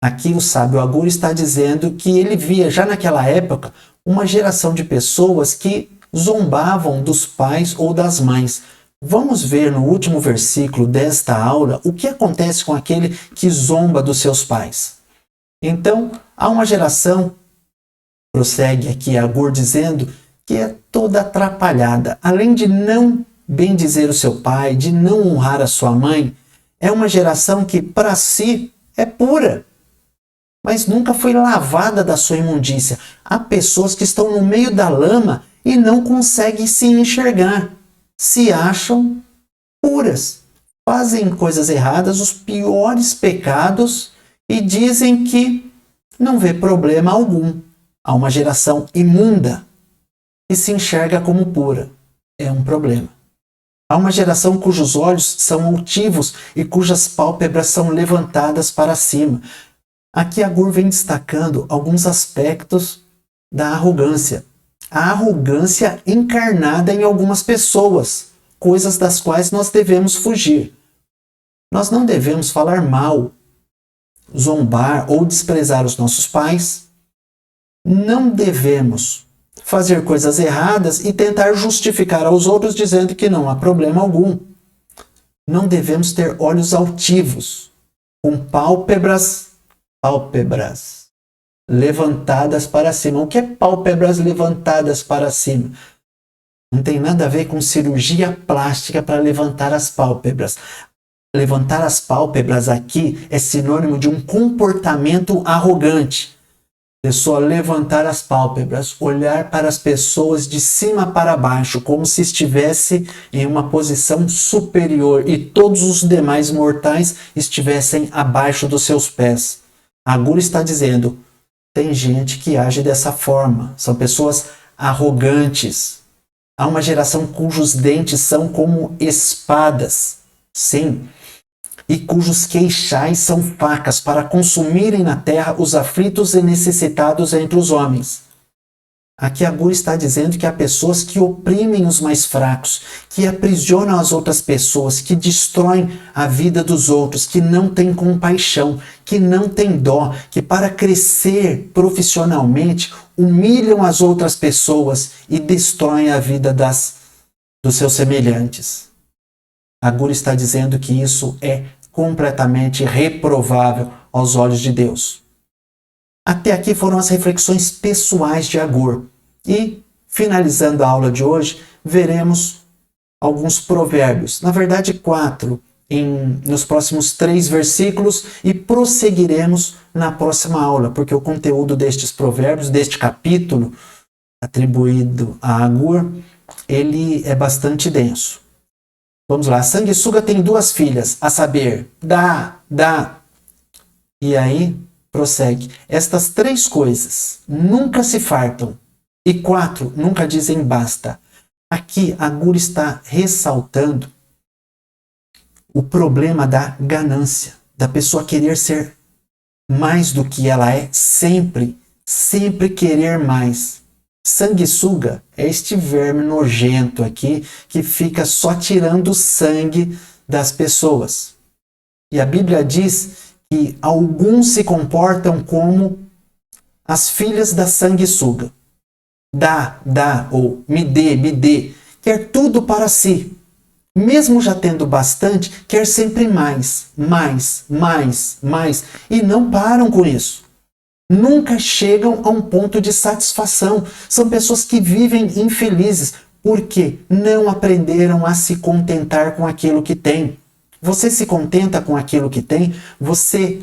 Aqui o sábio Agur está dizendo que ele via já naquela época uma geração de pessoas que zombavam dos pais ou das mães. Vamos ver no último versículo desta aula o que acontece com aquele que zomba dos seus pais. Então, há uma geração, prossegue aqui Agur dizendo, que é toda atrapalhada. Além de não bendizer o seu pai, de não honrar a sua mãe, é uma geração que para si é pura, mas nunca foi lavada da sua imundícia. Há pessoas que estão no meio da lama e não conseguem se enxergar. Se acham puras, fazem coisas erradas, os piores pecados, e dizem que não vê problema algum. Há uma geração imunda que se enxerga como pura. É um problema. Há uma geração cujos olhos são altivos e cujas pálpebras são levantadas para cima. Aqui Agur vem destacando alguns aspectos da arrogância. A arrogância encarnada em algumas pessoas, coisas das quais nós devemos fugir. Nós não devemos falar mal, zombar ou desprezar os nossos pais. Não devemos fazer coisas erradas e tentar justificar aos outros dizendo que não há problema algum. Não devemos ter olhos altivos, com pálpebras levantadas para cima. O que é pálpebras levantadas para cima? Não tem nada a ver com cirurgia plástica para levantar as pálpebras. Levantar as pálpebras aqui é sinônimo de um comportamento arrogante. Pessoa levantar as pálpebras, olhar para as pessoas de cima para baixo, como se estivesse em uma posição superior e todos os demais mortais estivessem abaixo dos seus pés. Agur está dizendo, tem gente que age dessa forma, são pessoas arrogantes. Há uma geração cujos dentes são como espadas, sim, e cujos queixais são facas para consumirem na terra os aflitos e necessitados entre os homens. Aqui Agur está dizendo que há pessoas que oprimem os mais fracos, que aprisionam as outras pessoas, que destroem a vida dos outros, que não têm compaixão, que não têm dó, que para crescer profissionalmente humilham as outras pessoas e destroem a vida dos seus semelhantes. Agur está dizendo que isso é completamente reprovável aos olhos de Deus. Até aqui foram as reflexões pessoais de Agur. E, finalizando a aula de hoje, veremos alguns provérbios. Na verdade, 4, nos próximos 3 versículos e prosseguiremos na próxima aula, porque o conteúdo destes provérbios, deste capítulo atribuído a Agur, ele é bastante denso. Vamos lá. A sanguessuga tem 2 filhas, a saber, dá. E aí, prossegue. Estas 3 coisas nunca se fartam. E 4 nunca dizem basta. Aqui, Agur está ressaltando o problema da ganância, da pessoa querer ser mais do que ela é, sempre querer mais. Sanguessuga é este verme nojento aqui que fica só tirando o sangue das pessoas. E a Bíblia diz que alguns se comportam como as filhas da sanguessuga. Dá, ou me dê, quer tudo para si. Mesmo já tendo bastante, quer sempre mais, e não param com isso. Nunca chegam a um ponto de satisfação. São pessoas que vivem infelizes porque não aprenderam a se contentar com aquilo que tem. Você se contenta com aquilo que tem? Você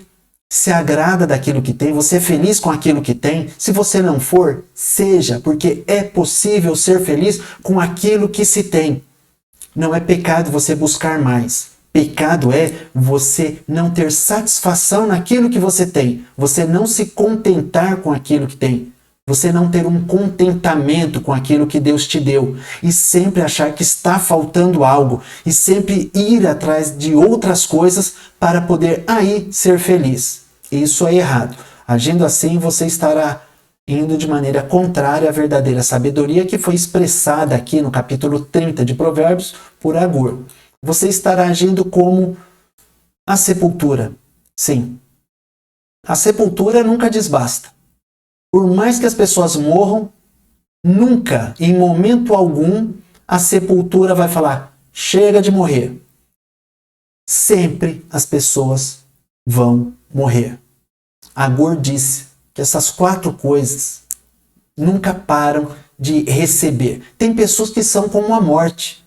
se agrada daquilo que tem? Você é feliz com aquilo que tem? Se você não for, seja, porque é possível ser feliz com aquilo que se tem. Não é pecado você buscar mais. Pecado é você não ter satisfação naquilo que você tem. Você não se contentar com aquilo que tem. Você não ter um contentamento com aquilo que Deus te deu. E sempre achar que está faltando algo. E sempre ir atrás de outras coisas para poder aí ser feliz. Isso é errado. Agindo assim, você estará indo de maneira contrária à verdadeira sabedoria que foi expressada aqui no capítulo 30 de Provérbios por Agur. Você estará agindo como a sepultura. Sim. A sepultura nunca desbasta. Por mais que as pessoas morram, nunca, em momento algum, a sepultura vai falar, chega de morrer. Sempre as pessoas vão morrer. Agur disse que essas 4 coisas nunca param de receber. Tem pessoas que são como a morte.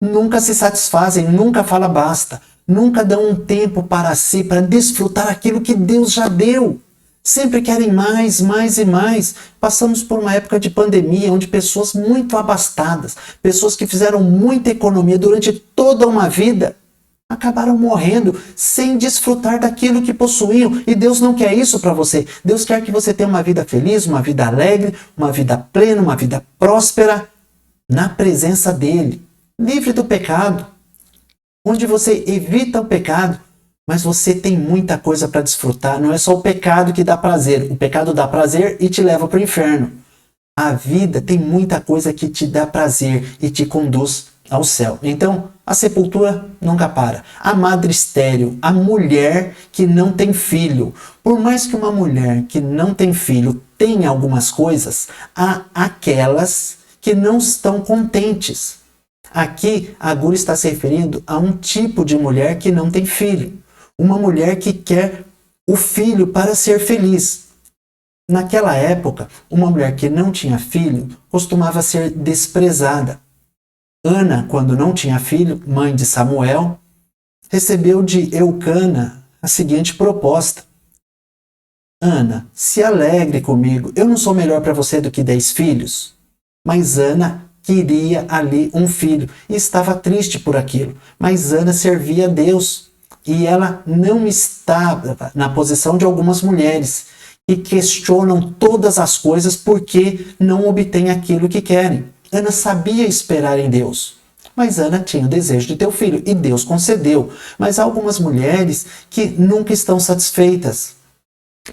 Nunca se satisfazem, nunca falam basta, nunca dão um tempo para si, para desfrutar aquilo que Deus já deu. Sempre querem mais e mais. Passamos por uma época de pandemia, onde pessoas muito abastadas, pessoas que fizeram muita economia durante toda uma vida, acabaram morrendo sem desfrutar daquilo que possuíam. E Deus não quer isso para você. Deus quer que você tenha uma vida feliz, uma vida alegre, uma vida plena, uma vida próspera, na presença dEle. Livre do pecado, onde você evita o pecado, mas você tem muita coisa para desfrutar. Não é só o pecado que dá prazer. O pecado dá prazer e te leva para o inferno. A vida tem muita coisa que te dá prazer e te conduz ao céu. Então, a sepultura nunca para. A madre estéril, a mulher que não tem filho. Por mais que uma mulher que não tem filho tenha algumas coisas, há aquelas que não estão contentes. Aqui, Agur está se referindo a um tipo de mulher que não tem filho. Uma mulher que quer o filho para ser feliz. Naquela época, uma mulher que não tinha filho costumava ser desprezada. Ana, quando não tinha filho, mãe de Samuel, recebeu de Eucana a seguinte proposta. Ana, se alegre comigo, eu não sou melhor para você do que 10 filhos. Mas Ana queria ali um filho e estava triste por aquilo. Mas Ana servia a Deus e ela não estava na posição de algumas mulheres que questionam todas as coisas porque não obtêm aquilo que querem. Ana sabia esperar em Deus, mas Ana tinha o desejo de ter um filho e Deus concedeu. Mas há algumas mulheres que nunca estão satisfeitas.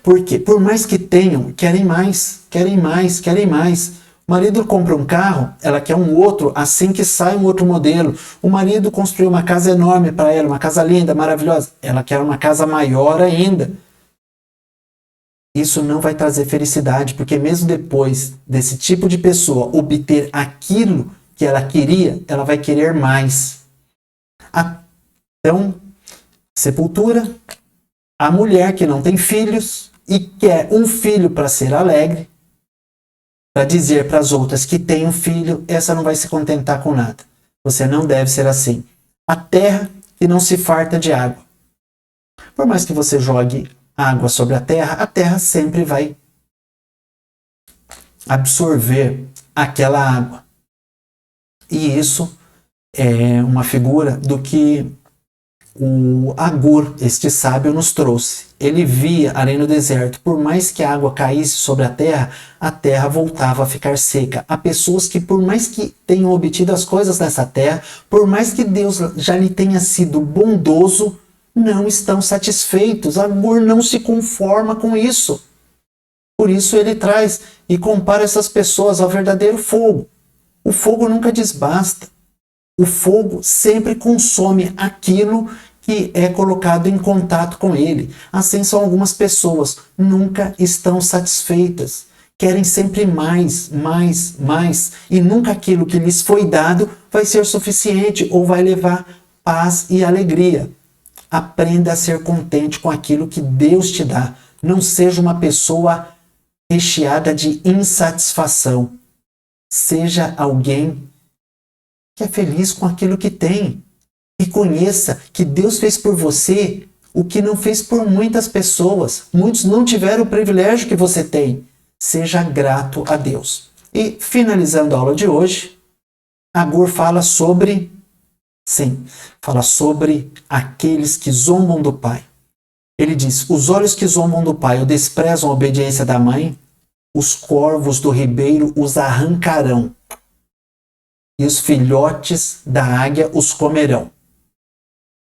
Por quê? Por mais que tenham, querem mais. O marido compra um carro, ela quer um outro assim que sai um outro modelo. O marido construiu uma casa enorme para ela, uma casa linda, maravilhosa. Ela quer uma casa maior ainda. Isso não vai trazer felicidade, porque mesmo depois desse tipo de pessoa obter aquilo que ela queria, ela vai querer mais. Então, sepultura, a mulher que não tem filhos e quer um filho para ser alegre, para dizer para as outras que tem um filho, essa não vai se contentar com nada. Você não deve ser assim. A terra que não se farta de água. Por mais que você jogue água sobre a terra sempre vai absorver aquela água. E isso é uma figura do que o Agur, este sábio, nos trouxe. Ele via ali no deserto, por mais que a água caísse sobre a terra voltava a ficar seca. Há pessoas que, por mais que tenham obtido as coisas nessa terra, por mais que Deus já lhe tenha sido bondoso, não estão satisfeitos. Agur não se conforma com isso. Por isso ele traz e compara essas pessoas ao verdadeiro fogo. O fogo nunca desbasta. O fogo sempre consome aquilo que é colocado em contato com ele. Assim são algumas pessoas, nunca estão satisfeitas. Querem sempre mais, mais, mais. E nunca aquilo que lhes foi dado vai ser suficiente ou vai levar paz e alegria. Aprenda a ser contente com aquilo que Deus te dá. Não seja uma pessoa recheada de insatisfação. Seja alguém que é feliz com aquilo que tem. E conheça que Deus fez por você o que não fez por muitas pessoas. Muitos não tiveram o privilégio que você tem. Seja grato a Deus. E finalizando a aula de hoje, Agur fala sobre aqueles que zombam do pai. Ele diz: os olhos que zombam do pai ou desprezam a obediência da mãe, os corvos do ribeiro os arrancarão, e os filhotes da águia os comerão.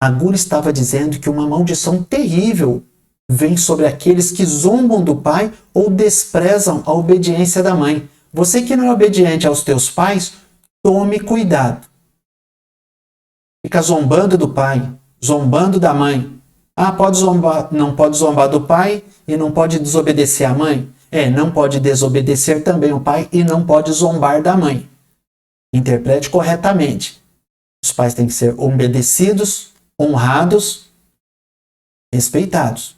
Agur estava dizendo que uma maldição terrível vem sobre aqueles que zombam do pai ou desprezam a obediência da mãe. Você que não é obediente aos teus pais, tome cuidado. Fica zombando do pai, zombando da mãe. Ah, pode zombar, não pode zombar do pai e não pode desobedecer a mãe? Não pode desobedecer também o pai e não pode zombar da mãe. Interprete corretamente. Os pais têm que ser obedecidos, honrados, respeitados.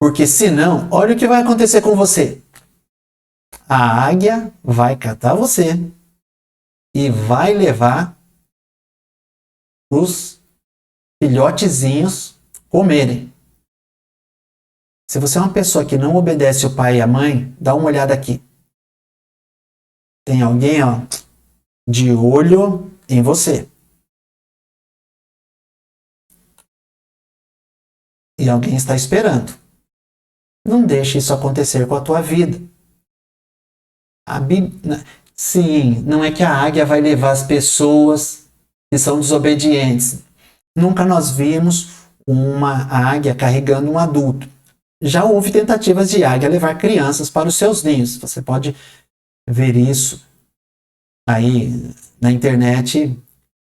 Porque senão, olha o que vai acontecer com você. A águia vai catar você e vai levar os filhotezinhos comerem. Se você é uma pessoa que não obedece o pai e a mãe, dá uma olhada aqui. Tem alguém, de olho em você. E alguém está esperando. Não deixe isso acontecer com a tua vida. Sim, não é que a águia vai levar as pessoas que são desobedientes. Nunca nós vimos uma águia carregando um adulto. Já houve tentativas de águia levar crianças para os seus ninhos. Você pode ver isso aí na internet.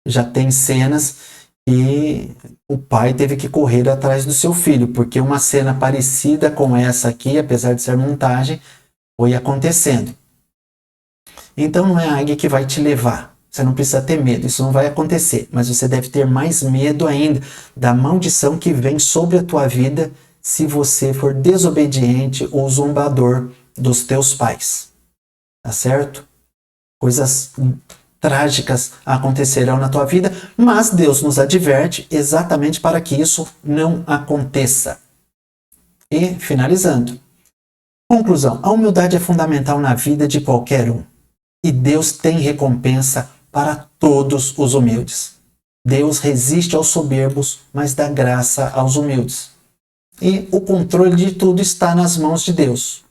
Já tem cenas que o pai teve que correr atrás do seu filho, porque uma cena parecida com essa aqui, apesar de ser montagem, foi acontecendo. Então não é a águia que vai te levar. Você não precisa ter medo, isso não vai acontecer. Mas você deve ter mais medo ainda da maldição que vem sobre a tua vida se você for desobediente ou zombador dos teus pais. Tá certo? Coisas trágicas acontecerão na tua vida, mas Deus nos adverte exatamente para que isso não aconteça. E, finalizando. Conclusão. A humildade é fundamental na vida de qualquer um. E Deus tem recompensa para todos os humildes. Deus resiste aos soberbos, mas dá graça aos humildes. E o controle de tudo está nas mãos de Deus.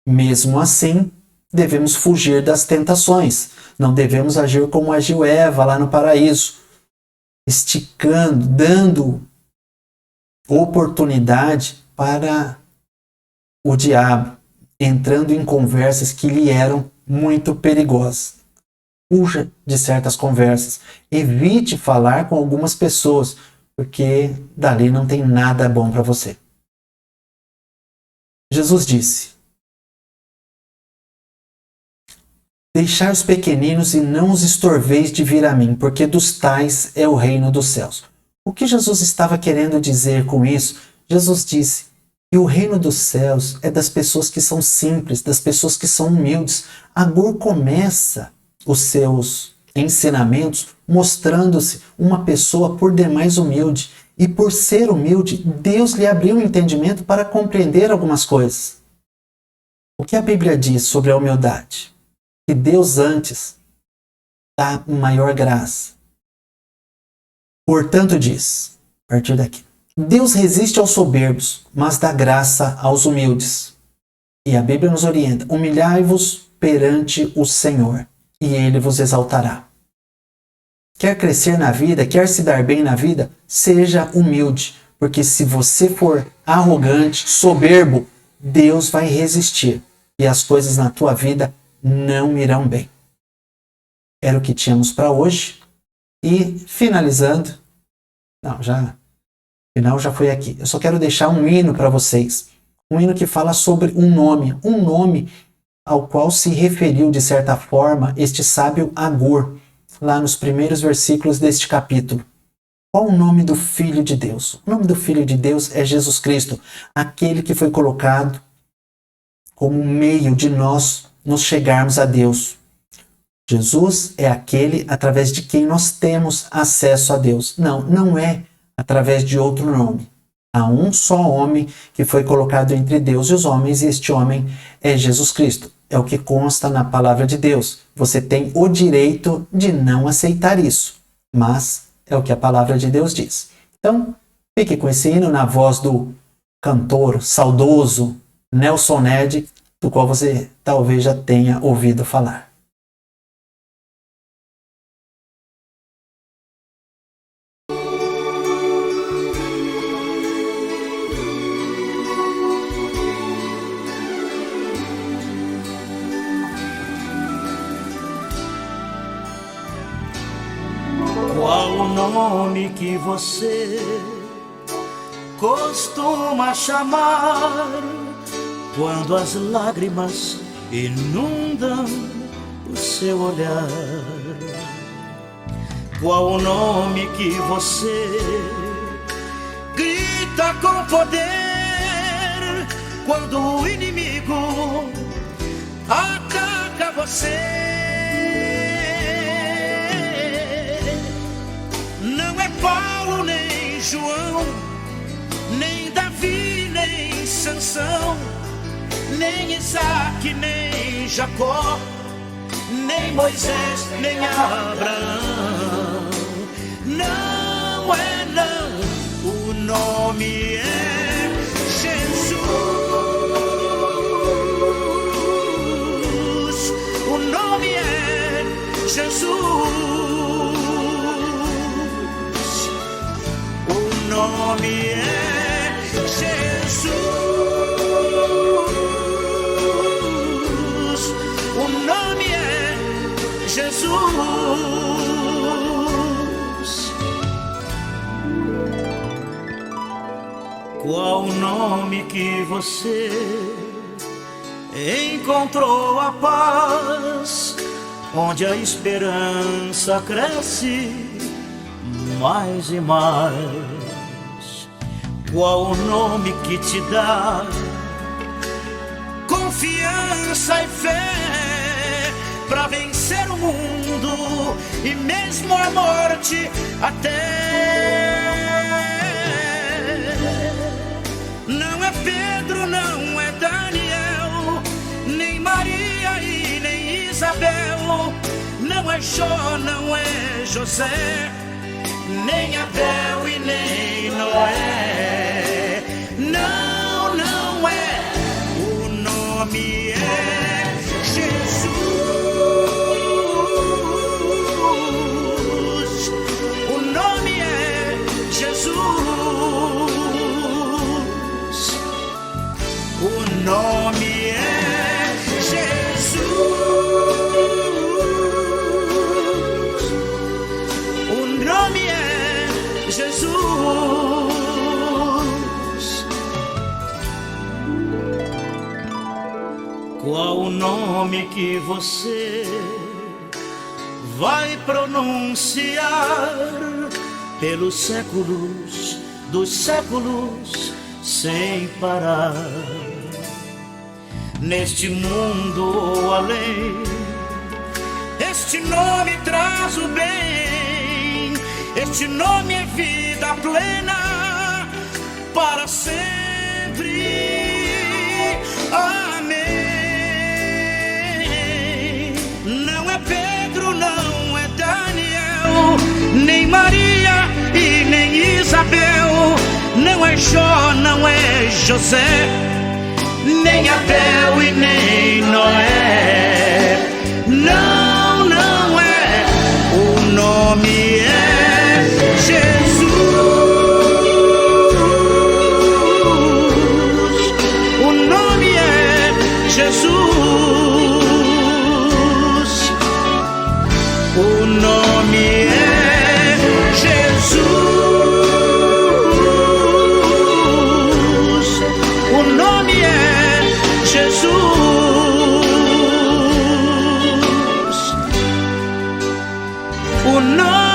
Mesmo assim, devemos fugir das tentações. Não devemos agir como agiu Eva lá no paraíso, esticando, dando oportunidade para o diabo, entrando em conversas que lhe eram muito perigosas. Fuja de certas conversas. Evite falar com algumas pessoas, porque dali não tem nada bom para você. Jesus disse: deixai os pequeninos e não os estorveis de vir a mim, porque dos tais é o reino dos céus. O que Jesus estava querendo dizer com isso? Jesus disse que o reino dos céus é das pessoas que são simples, das pessoas que são humildes. Agur começa os seus ensinamentos, mostrando-se uma pessoa por demais humilde. E por ser humilde, Deus lhe abriu o entendimento para compreender algumas coisas. O que a Bíblia diz sobre a humildade? Que Deus antes dá maior graça. Portanto diz, a partir daqui, Deus resiste aos soberbos, mas dá graça aos humildes. E a Bíblia nos orienta, humilhai-vos perante o Senhor, e Ele vos exaltará. Quer crescer na vida, quer se dar bem na vida, seja humilde, porque se você for arrogante, soberbo, Deus vai resistir, e as coisas na tua vida não irão bem. Era o que tínhamos para hoje. E finalizando, final já foi aqui. Eu só quero deixar um hino para vocês. Um hino que fala sobre um nome ao qual se referiu, de certa forma, este sábio Agur, lá nos primeiros versículos deste capítulo. Qual o nome do Filho de Deus? O nome do Filho de Deus é Jesus Cristo, aquele que foi colocado como meio de nós nos chegarmos a Deus. Jesus é aquele através de quem nós temos acesso a Deus. Não é através de outro nome. Há um só homem que foi colocado entre Deus e os homens, e este homem é Jesus Cristo. É o que consta na palavra de Deus. Você tem o direito de não aceitar isso, mas é o que a palavra de Deus diz. Então, fique com esse hino na voz do cantor saudoso Nelson Ned, do qual você talvez já tenha ouvido falar. Qual o nome que você costuma chamar quando as lágrimas inundam o seu olhar? Qual o nome que você grita com poder quando o inimigo ataca você? Não é Paulo, nem João, nem Davi, nem Sansão, nem Isaac, nem Jacó, nem Moisés, nem Abraão. Não é não, o nome é Jesus. O nome é Jesus. O nome é Jesus. O nome é Jesus. Qual o nome que você encontrou a paz, onde a esperança cresce mais e mais? Qual o nome que te dá confiança e fé para vencer o mundo e mesmo a morte até? Não é Pedro, não é Daniel, nem Maria e nem Isabel, não é Jó, não é José, nem Abel e nem Noé. Não, não é. O nome é Jesus. O nome é Jesus. O nome é Jesus. O nome é Jesus. Qual o nome que você vai pronunciar pelos séculos dos séculos sem parar? Neste mundo ou além, Este nome traz o bem, este nome é vida plena para sempre. Amém. Não é Pedro, não é Daniel, nem Maria e nem Isabel, não é Jó, não é José, nem Abel e nem Noé. Não, não é. O nome é Jesus. O nome é Jesus. O nome é Jesus. O nome é Jesus. O nome